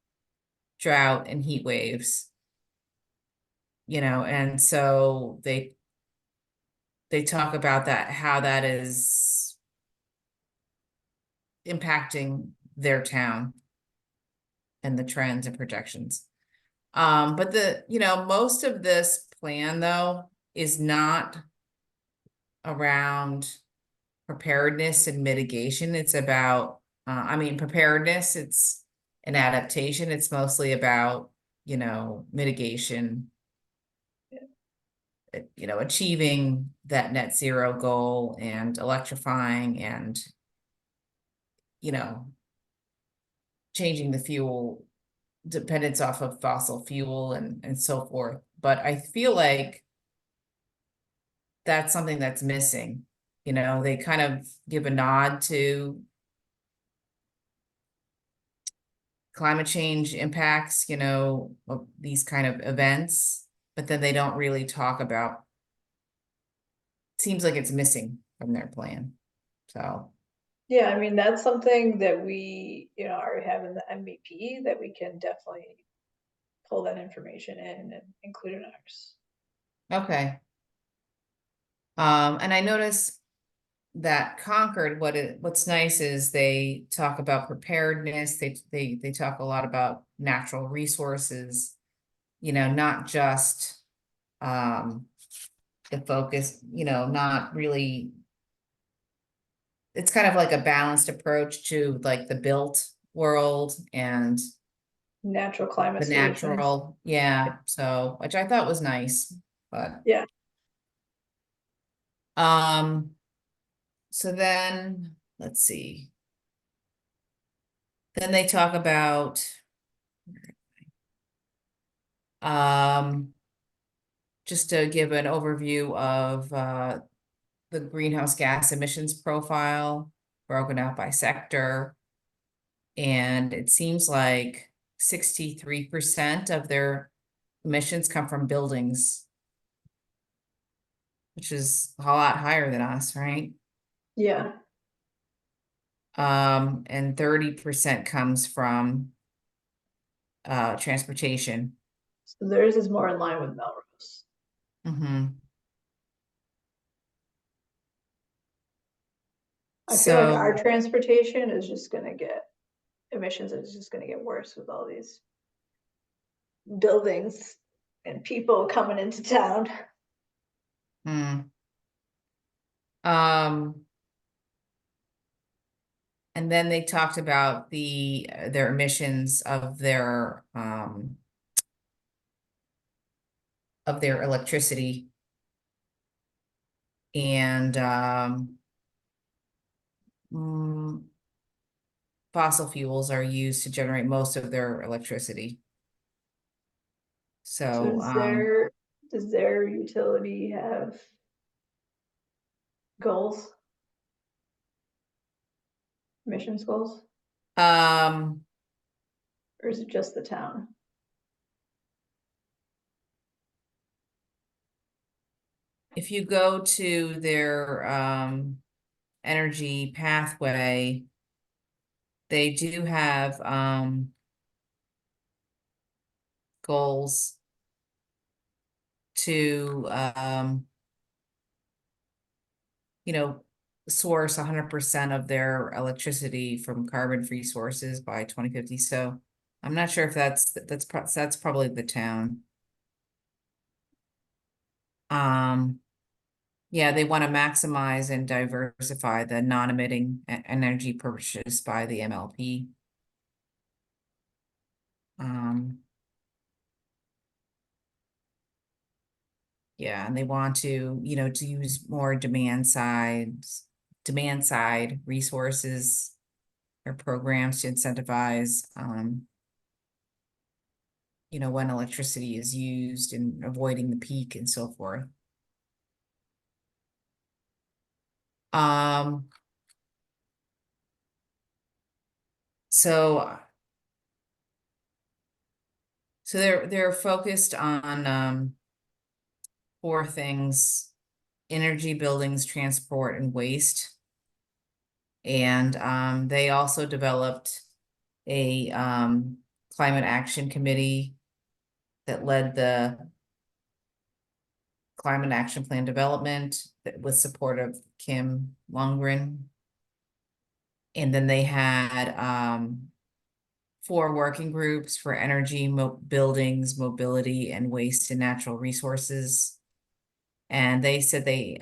Speaker 2: drought, and heat waves. And so they talk about that, how that is impacting their town and the trends and projections. But most of this plan though is not around preparedness and mitigation. It's about, preparedness, it's an adaptation. It's mostly about, mitigation, achieving that net zero goal and electrifying and, changing the fuel dependence off of fossil fuel and so forth. But I feel like that's something that's missing. You know, they kind of give a nod to climate change impacts, you know, of these kind of events, but then they don't really talk about, seems like it's missing from their plan. So,
Speaker 1: Yeah, I mean, that's something that we, already have in the MVP that we can definitely pull that information in and include in ours.
Speaker 2: okay. And I noticed that Concord, what's nice is they talk about preparedness. They talk a lot about natural resources, you know, not just the focus, you know, not really. It's kind of like a balanced approach to like the built world and
Speaker 1: Natural climate
Speaker 2: the
Speaker 1: solutions.
Speaker 2: natural, yeah. So, which I thought was nice, but
Speaker 1: Yeah.
Speaker 2: So then, let's see. Then they talk about just to give an overview of the greenhouse gas emissions profile broken out by sector. And it seems like 63% of their emissions come from buildings, which is a lot higher than us, right?
Speaker 1: Yeah.
Speaker 2: And 30% comes from transportation.
Speaker 1: So theirs is more in line with Melrose.
Speaker 2: Mm-hmm.
Speaker 1: I feel like our
Speaker 2: So,
Speaker 1: transportation is just gonna get, emissions is just gonna get worse with all these buildings and people coming into town.
Speaker 2: um, and then they talked about their emissions of their electricity. And fossil fuels are used to generate most of their electricity.
Speaker 1: So
Speaker 2: So,
Speaker 1: does their utility have goals? Emissions goals?
Speaker 2: um,
Speaker 1: Or is it just the town?
Speaker 2: if you go to their energy pathway, they do have goals to you know, source 100% of their electricity from carbon-free sources by 2050. So I'm not sure if that's probably the town. Yeah, they want to maximize and diversify the non-emitting energy purchased by the MLP. Yeah, and they want to, you know, to use more demand side resources or programs to incentivize, you know, when electricity is used and avoiding the peak and so forth. So they're focused on four things: energy, buildings, transport, and waste. And they also developed a climate action committee that led the climate action plan development with support of Kim Longren. And then they had 4 working groups for energy, buildings, mobility, and waste and natural resources. And they said they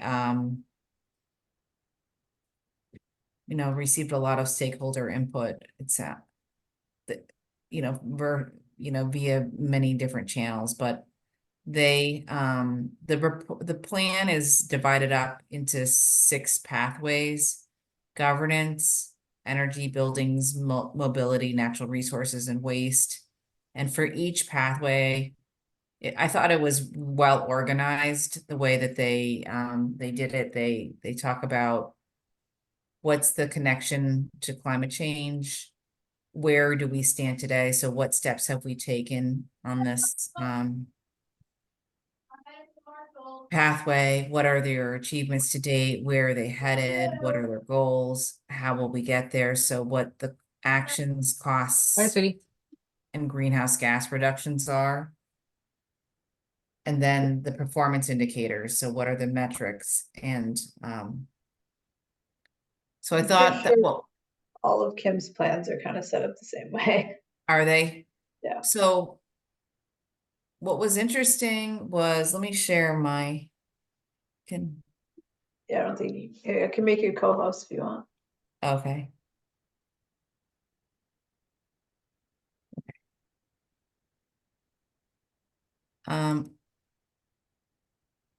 Speaker 2: you know, received a lot of stakeholder input. It's you know, via many different channels, but they the plan is divided up into 6 pathways: governance, energy, buildings, mobility, natural resources, and waste. And for each pathway, I thought it was well organized, the way that they did it. They talk about what's the connection to climate change, where do we stand today? So what steps have we taken on this pathway? What are their achievements to date? Where are they headed? What are their goals? How will we get there? So what the actions,
Speaker 3: Hi,
Speaker 2: costs,
Speaker 3: sweetie.
Speaker 2: and greenhouse gas reductions are. And then the performance indicators. So what are the metrics? And so I
Speaker 1: I'm
Speaker 2: thought
Speaker 1: pretty
Speaker 2: that,
Speaker 1: sure
Speaker 2: well,
Speaker 1: all of Kim's plans are kind of set up the same way.
Speaker 2: are they?
Speaker 1: Yeah.
Speaker 2: So what was interesting was, let me share my, can,
Speaker 1: Yeah, I don't think I can make you co-host if you want.
Speaker 2: okay.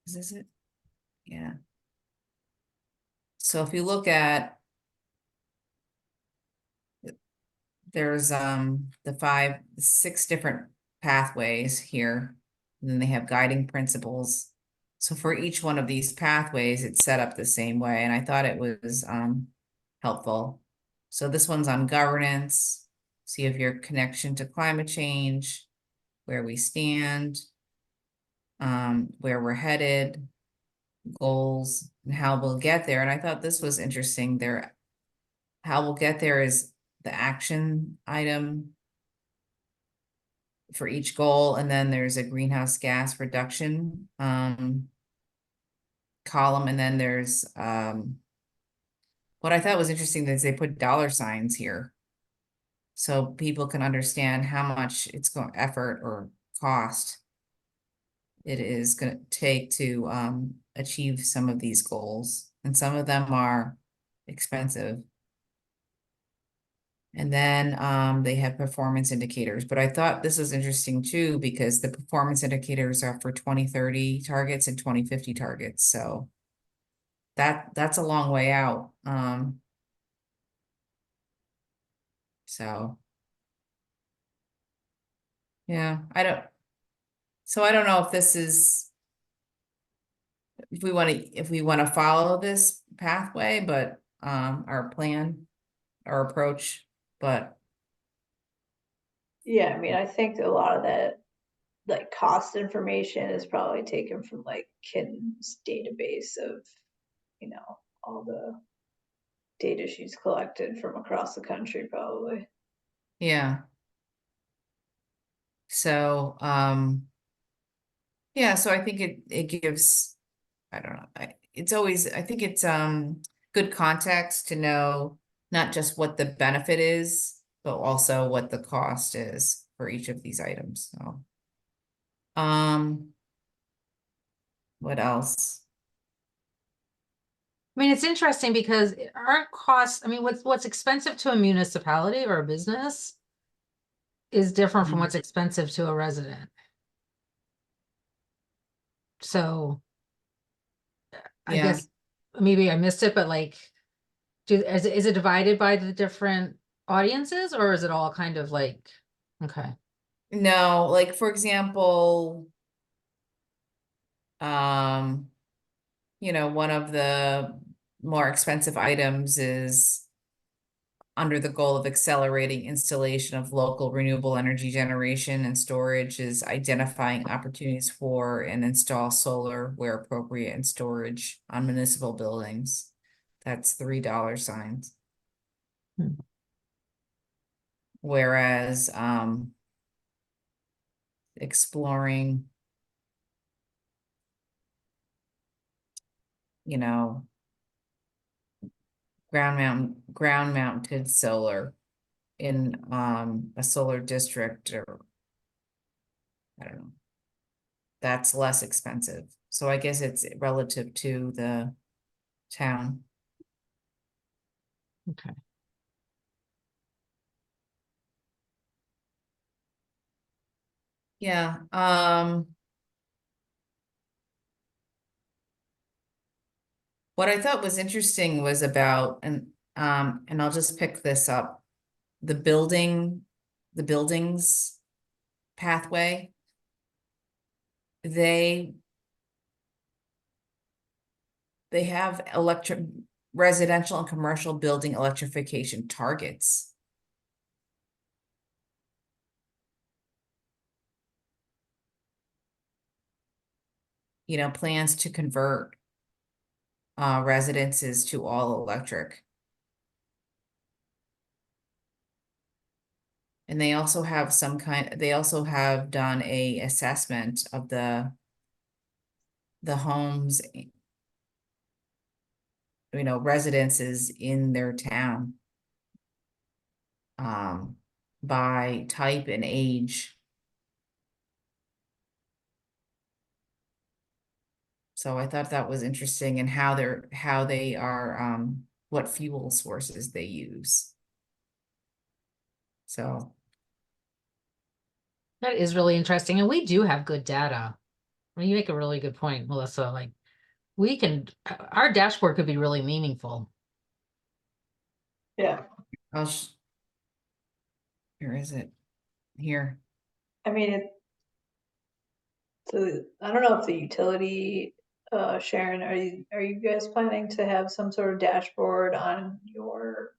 Speaker 2: Is this it? Yeah. So if you look at, there's the 6 different pathways here, and then they have guiding principles. So for each one of these pathways, it's set up the same way, and I thought it was helpful. So this one's on governance, see if your connection to climate change, where we stand, where we're headed, goals, and how we'll get there. And I thought this was interesting. There, how we'll get there is the action item for each goal, and then there's a greenhouse gas reduction column, and then there's what I thought was interesting is they put dollar signs here, so people can understand how much it's going effort or cost it is going to take to achieve some of these goals, and some of them are expensive. And then they have performance indicators, but I thought this was interesting too, because the performance indicators are for 2030 targets and 2050 targets. So that's a long way out. So yeah, I don't know if this is, if we want to follow this pathway, but our plan, our approach, but
Speaker 1: Yeah, I mean, I think a lot of that, like cost information is probably taken from like Kim's database of, all the data she's collected from across the country, probably.
Speaker 2: yeah. So yeah, so I think it gives, I don't know, it's always, I think it's good context to know not just what the benefit is, but also what the cost is for each of these items. So what else?
Speaker 3: I mean, it's interesting because aren't costs, I mean, what's expensive to a municipality or a business is different from what's expensive to a resident. So I
Speaker 2: Yeah.
Speaker 3: guess maybe I missed it, but like, is it divided by the different audiences, or is it all kind of like, okay,
Speaker 2: No, like for example, one of the more expensive items is under the goal of accelerating installation of local renewable energy generation and storage, is identifying opportunities for and install solar where appropriate and storage on municipal buildings. That's $3 signs.
Speaker 3: Hmm.
Speaker 2: Whereas exploring, ground mounted solar in a solar district, or I don't know, that's less expensive. So I guess it's relative to the town.
Speaker 3: okay.
Speaker 2: Yeah, what I thought was interesting was about, and I'll just pick this up, the buildings pathway, they have residential and commercial building electrification targets. You know, plans to convert residences to all electric. And they also have they also have done a assessment of the homes, you know, residences in their town. By type and age. So I thought that was interesting, and how they are, what fuel sources they use. So
Speaker 3: That is really interesting. And we do have good data. I mean, you make a really good point, Melissa. Like, we can, our dashboard could be really meaningful.
Speaker 1: Yeah,
Speaker 2: where is it? Here.
Speaker 1: I mean, so I don't know if the utility, Sharon, are you guys planning to have some sort of dashboard on your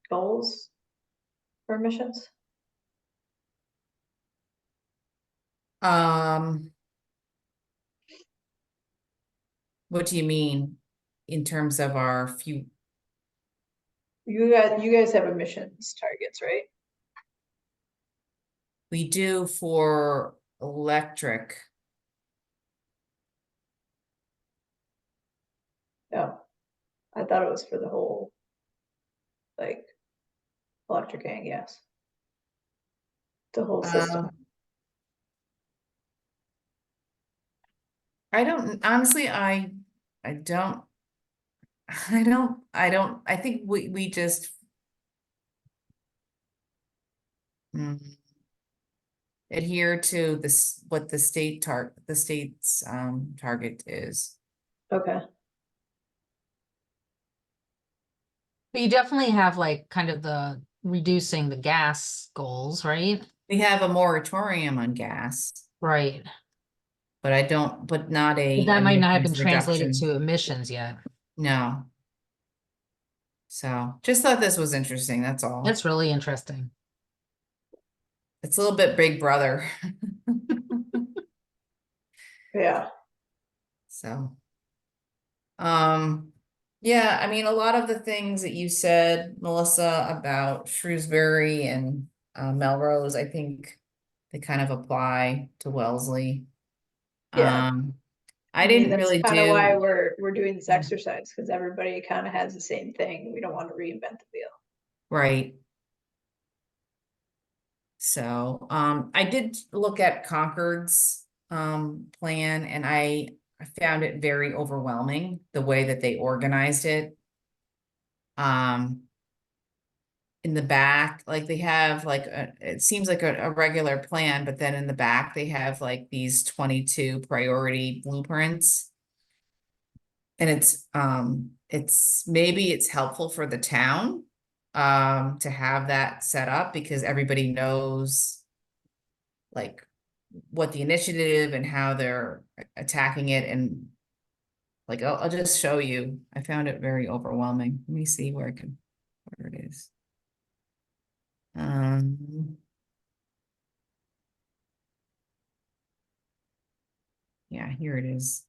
Speaker 1: goals for emissions?
Speaker 2: What do you mean in terms of our few?
Speaker 1: You guys have emissions targets, right?
Speaker 2: We do for electric.
Speaker 1: No, I thought it was for the whole, like, electric and gas. The whole system.
Speaker 2: I don't, honestly, I don't, I think we just adhere to this, what the state's target is.
Speaker 1: Okay,
Speaker 3: But you definitely have like kind of the reducing the gas goals, right?
Speaker 2: We have a moratorium on gas,
Speaker 3: Right.
Speaker 2: but not
Speaker 3: But that might not have been
Speaker 2: emissions
Speaker 3: translated
Speaker 2: reduction.
Speaker 3: to emissions yet.
Speaker 2: No. So just thought this was interesting, that's all.
Speaker 3: That's really interesting.
Speaker 2: It's a little bit Big Brother.
Speaker 1: yeah,
Speaker 2: So, yeah, I mean, a lot of the things that you said, Melissa, about Shrewsbury and Melrose, I think they kind of apply to Wellesley.
Speaker 1: yeah.
Speaker 2: I
Speaker 1: mean,
Speaker 2: didn't
Speaker 1: that's
Speaker 2: really
Speaker 1: kind of why
Speaker 2: do,
Speaker 1: we're doing this
Speaker 2: Yeah.
Speaker 1: exercise, because everybody kind of has the same thing. We don't want to reinvent the wheel.
Speaker 2: right. So, I did look at Concord's plan, and I found it very overwhelming, the way that they organized it. In the back, like they have like it seems like a regular plan, but then in the back they have like these 22 priority blueprints. And maybe it's helpful for the town to have that set up, because everybody knows like what the initiative and how they're attacking it. And like I'll just show you. I found it very overwhelming. Let me see where it is. Yeah, here it is.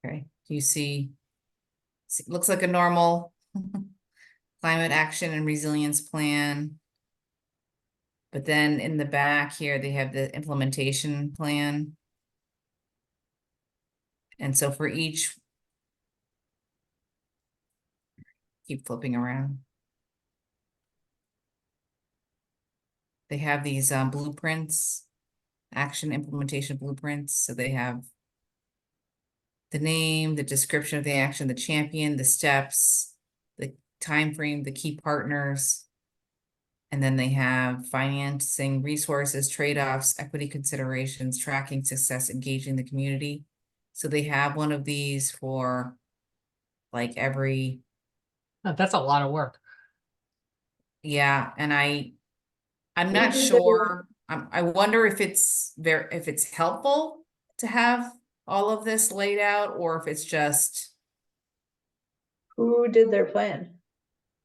Speaker 2: Okay, do you see? Looks like a normal climate action and resilience plan. But then in the back here, they have the implementation plan. And so for each, keep flipping around. They have these blueprints, action implementation blueprints. So they have the name, the description of the action, the champion, the steps, the time frame, the key partners. And then they have financing, resources, trade-offs, equity considerations, tracking success, engaging the community. So they have one of these for like every,
Speaker 3: That's a lot of work.
Speaker 2: yeah, and I'm
Speaker 1: Who
Speaker 2: not
Speaker 1: did
Speaker 2: sure. I wonder if if it's helpful to have all of this laid out, or if it's just,
Speaker 1: Who did their plan?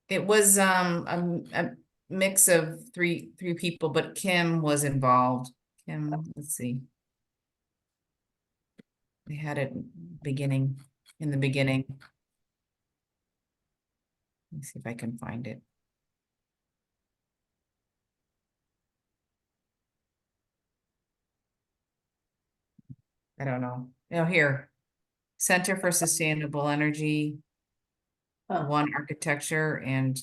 Speaker 2: it was, a mix of three people, but Kim was involved. Kim, let's see. They had it in the beginning. Let me see if I can find it. I don't know. Oh, here. Center for Sustainable Energy,
Speaker 1: Huh.
Speaker 2: One Architecture, and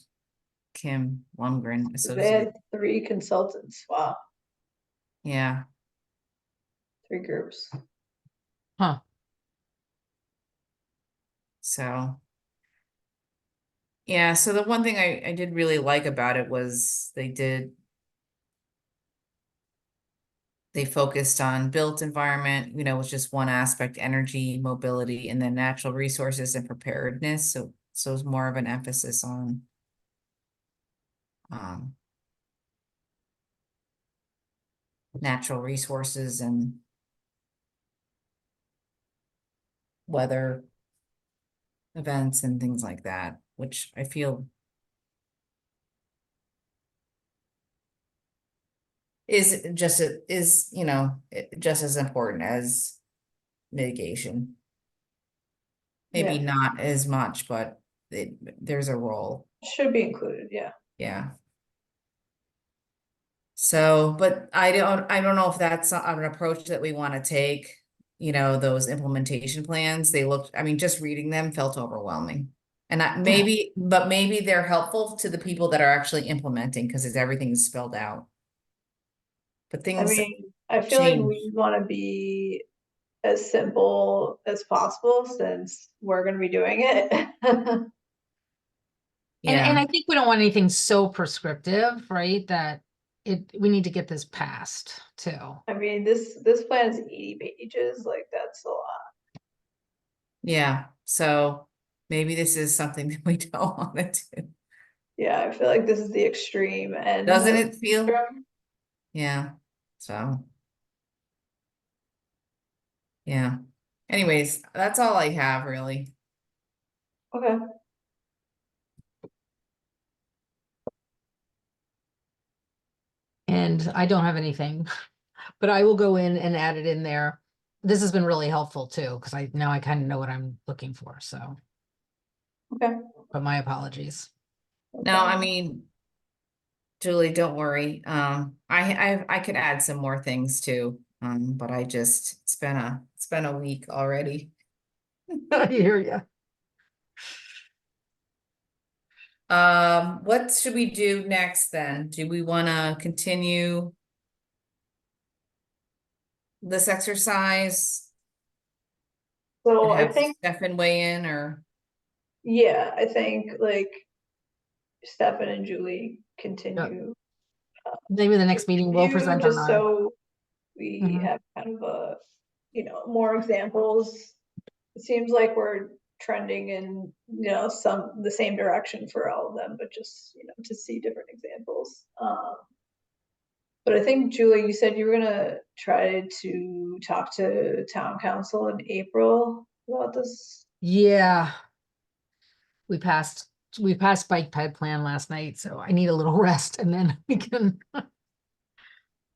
Speaker 2: Kim Lundgren
Speaker 1: They
Speaker 2: Associate.
Speaker 1: had 3 consultants. Wow,
Speaker 2: Yeah,
Speaker 1: 3 groups.
Speaker 3: Huh.
Speaker 2: so. Yeah, so the one thing I did really like about it was they focused on built environment, was just one aspect, energy, mobility, and then natural resources and preparedness. So it's more of an emphasis on um, natural resources and weather events and things like that, which I feel is just as important as mitigation. Maybe
Speaker 1: Yeah,
Speaker 2: not as much, but there's a role.
Speaker 1: should be included, yeah.
Speaker 2: Yeah. So, but I don't know if that's an approach that we want to take, those implementation plans. I mean, just reading them felt overwhelming. And maybe they're helpful to the people that are actually implementing because everything is spelled out. But
Speaker 1: I
Speaker 2: things
Speaker 1: mean, I feel like
Speaker 2: change.
Speaker 1: we wanna be as simple as possible since we're gonna be doing it.
Speaker 3: And
Speaker 2: Yeah,
Speaker 3: I think we don't want anything so prescriptive, right? That we need to get this passed too.
Speaker 1: I mean, this plan is 80 pages, like, that's a lot.
Speaker 2: yeah. So maybe this is something that we don't want to do.
Speaker 1: Yeah, I feel like this is the extreme end
Speaker 2: Doesn't
Speaker 1: of
Speaker 2: it feel?
Speaker 1: spectrum.
Speaker 2: Yeah. So, yeah. Anyways, that's all I have really.
Speaker 1: Okay,
Speaker 3: And I don't have anything, but I will go in and add it in there. This has been really helpful too, because now I kind of know what I'm looking for, so,
Speaker 1: okay.
Speaker 3: but my apologies.
Speaker 1: No
Speaker 2: No, I
Speaker 1: problem.
Speaker 2: mean, Julie, don't worry. I could add some more things too. But it's been a week already.
Speaker 3: I hear you.
Speaker 2: What should we do next then? Do we want to continue this exercise
Speaker 1: So
Speaker 2: and
Speaker 1: I
Speaker 2: have
Speaker 1: think,
Speaker 2: Stefan weigh in, or?
Speaker 1: yeah, I think like Stefan and Julie
Speaker 3: Yep.
Speaker 1: continue
Speaker 3: Maybe the
Speaker 1: to
Speaker 3: next meeting we'll
Speaker 1: review,
Speaker 3: present on
Speaker 1: just
Speaker 3: our.
Speaker 1: so we
Speaker 3: Mhm.
Speaker 1: have kind of more examples. It seems like we're trending in, the same direction for all of them, but just, to see different examples. But I think, Julie, you said you were gonna try to talk to town council in April about this.
Speaker 3: Yeah, we passed bike ped plan last night, so I need a little rest and then we can.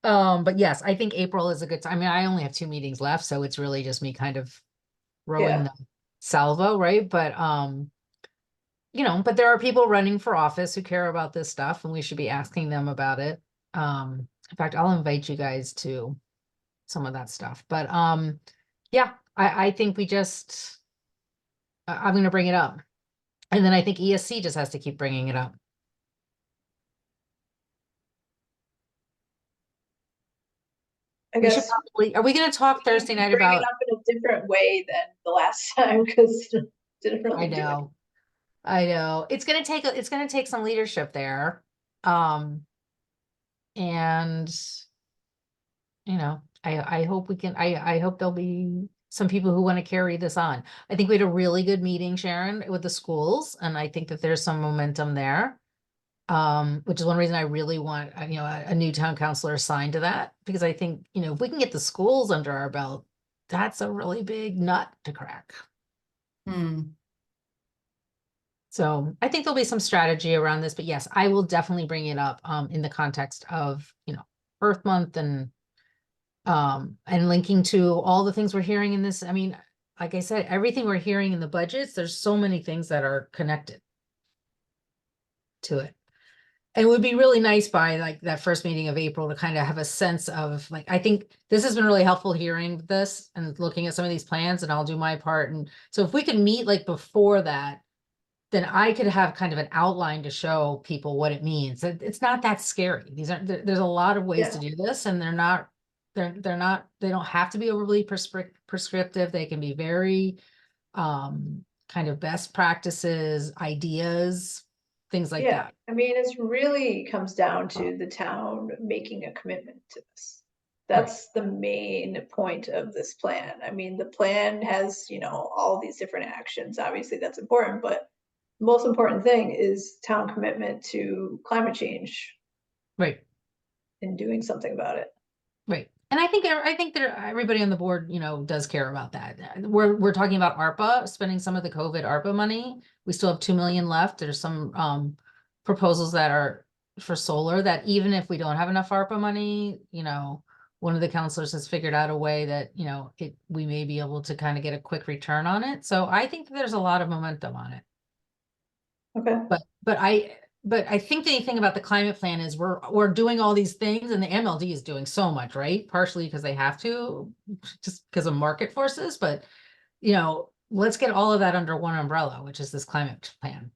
Speaker 3: But yes, I think April is a good time. I mean, I only have 2 meetings left, so it's really just me kind of rowing
Speaker 1: Yeah,
Speaker 3: the salvo, right? But there are people running for office who care about this stuff and we should be asking them about it. In fact, I'll invite you guys to some of that stuff. But yeah, I think I'm gonna bring it up. And then I think ESC just has to keep bringing it up.
Speaker 1: I
Speaker 3: We should
Speaker 1: guess
Speaker 3: probably, are we gonna talk
Speaker 1: we need
Speaker 3: Thursday
Speaker 1: to
Speaker 3: night
Speaker 1: bring it
Speaker 3: about,
Speaker 1: up in a different way than the last time, because didn't
Speaker 3: I
Speaker 1: really do it.
Speaker 3: know, I know, it's gonna take some leadership there. Um, and I hope we can, I hope there'll be some people who want to carry this on. I think we had a really good meeting, Sharon, with the schools, and I think that there's some momentum there. Which is one reason I really want, a new town councilor assigned to that, because I think, if we can get the schools under our belt, that's a really big nut to crack. So I think there'll be some strategy around this, but yes, I will definitely bring it up, in the context of, Earth Month and linking to all the things we're hearing in this. I mean, like I said, everything we're hearing in the budgets, there's so many things that are connected to it. And it would be really nice by like that first meeting of April to kind of have a sense of like, I think this has been really helpful hearing this and looking at some of these plans, and I'll do my part. And so if we can meet like before that, then I could have kind of an outline to show people what it means. It's not that scary. There's a lot of ways to do this, and they don't have to be overly prescriptive. They can be very kind of best practices, ideas, things like that.
Speaker 1: I mean, it's really comes down to the town making a commitment to this. That's the main point of this plan. I mean, the plan has, all these different actions. Obviously, that's important, but the most important thing is town commitment to climate change.
Speaker 3: Right.
Speaker 1: And doing something about it.
Speaker 3: Right. And I think that everybody on the board, does care about that. We're talking about ARPA, spending some of the COVID ARPA money. We still have 2 million left. There's some proposals that are for solar that even if we don't have enough ARPA money, one of the counselors has figured out a way that, we may be able to kind of get a quick return on it. So I think there's a lot of momentum on it.
Speaker 1: Okay.
Speaker 3: But I think the thing about the climate plan is we're doing all these things, and the MLD is doing so much, right? Partially because they have to, just because of market forces, but let's get all of that under one umbrella, which is this climate plan.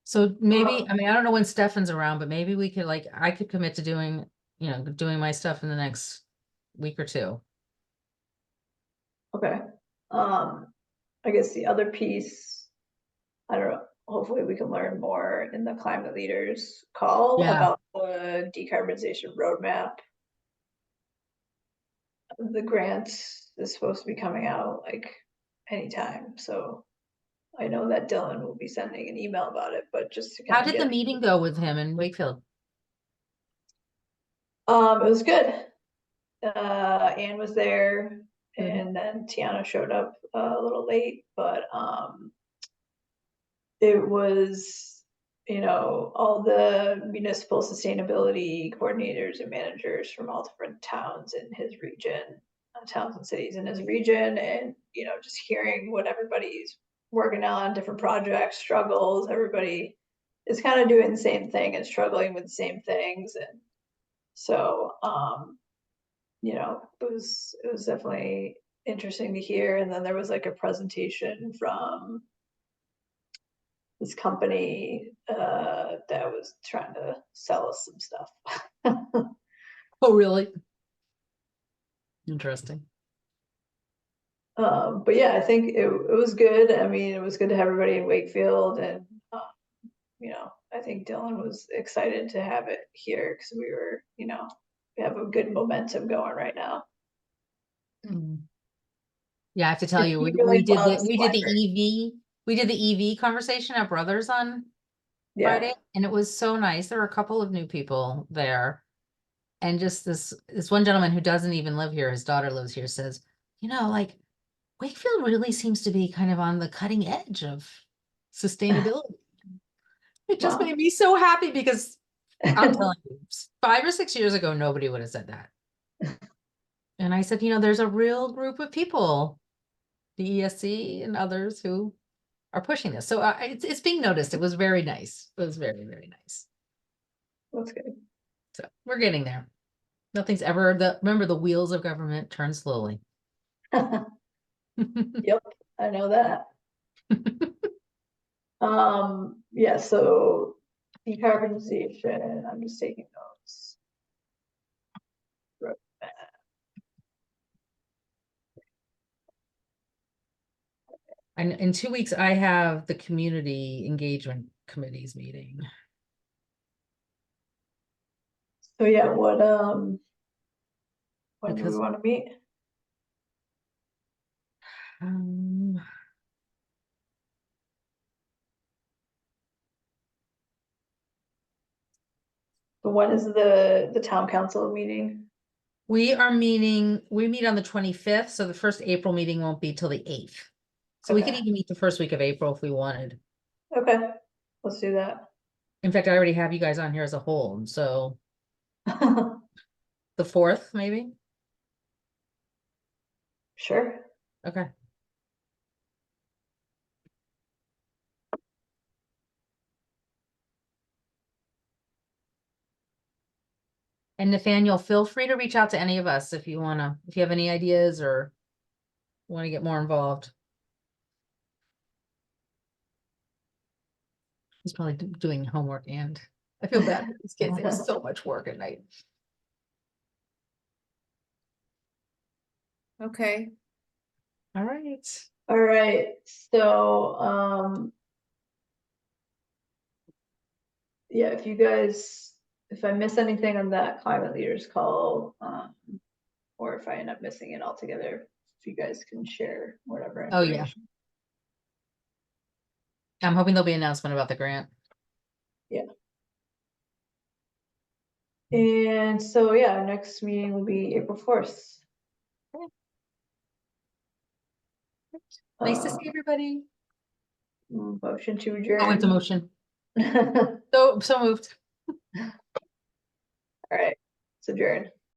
Speaker 3: So maybe, I mean, I don't know when Stefan's around, but maybe we could I could commit to doing my stuff in the next week or two.
Speaker 1: Okay. I guess the other piece, I don't know, hopefully we can learn more in the climate leaders call about the decarbonization roadmap. The grant is supposed to be coming out like anytime. So I know that Dylan will be sending an email about it, but just to
Speaker 3: How did the meeting go with him in Wakefield?
Speaker 1: It was good. Anne was there. And then Tiana showed up a little late, but it was, all the municipal sustainability coordinators and managers from all different towns in his region, towns and cities in his region, and just hearing what everybody's working on, different projects, struggles. Everybody is kind of doing the same thing and struggling with the same things, and so it was definitely interesting to hear. And then there was like a presentation from this company that was trying to sell us some stuff.
Speaker 3: Oh, really? Interesting.
Speaker 1: But yeah, I think it was good. I mean, it was good to have everybody in Wakefield, and I think Dylan was excited to have it here because we were, we have a good momentum going right now.
Speaker 3: Yeah, I have to tell you, we did the EV conversation at Brothers on Friday, and it was so nice. There were a couple of new people there, and just this one gentleman who doesn't even live here, his daughter lives here, says, Wakefield really seems to be kind of on the cutting edge of sustainability. It just made me so happy because I'm telling you, 5 or 6 years ago, nobody would have said that. And I said, there's a real group of people, the ESC and others, who are pushing this. So it's being noticed. It was very nice. It was very, very nice.
Speaker 1: That's good.
Speaker 3: So we're getting there. Nothing's ever remember the wheels of government turn slowly.
Speaker 1: Yep, I know that. Yeah, so decarbonization, I'm just taking notes.
Speaker 3: And in 2 weeks, I have the community engagement committees meeting.
Speaker 1: So yeah, when do we
Speaker 3: Because-
Speaker 1: want to meet?
Speaker 3: Um,
Speaker 1: So when is the town council meeting?
Speaker 3: we meet on the 25th, so the first April meeting won't be till the 8th. So we could
Speaker 1: Okay.
Speaker 3: even meet the first week of April if we wanted.
Speaker 1: Okay, let's do that.
Speaker 3: In fact, I already have you guys on here as a whole, and so the 4th, maybe?
Speaker 1: Sure.
Speaker 3: Okay. And Nathaniel, feel free to reach out to any of us if you have any ideas or want to get more involved. He's probably doing homework, and I feel bad for these kids. They have so much work at night.
Speaker 2: Okay,
Speaker 3: All right.
Speaker 1: All right, so, yeah, if I miss anything on that climate leaders call, or if I end up missing it altogether, if you guys can share whatever
Speaker 3: Oh, yeah.
Speaker 1: information.
Speaker 3: I'm hoping there'll be an announcement about the grant.
Speaker 1: And so, yeah, our next meeting will be April 4th.
Speaker 3: Nice to see everybody.
Speaker 1: Motion to
Speaker 3: Oh, it's a
Speaker 1: adjourn.
Speaker 3: motion.
Speaker 1: All
Speaker 3: So moved.
Speaker 1: right, it's adjourned.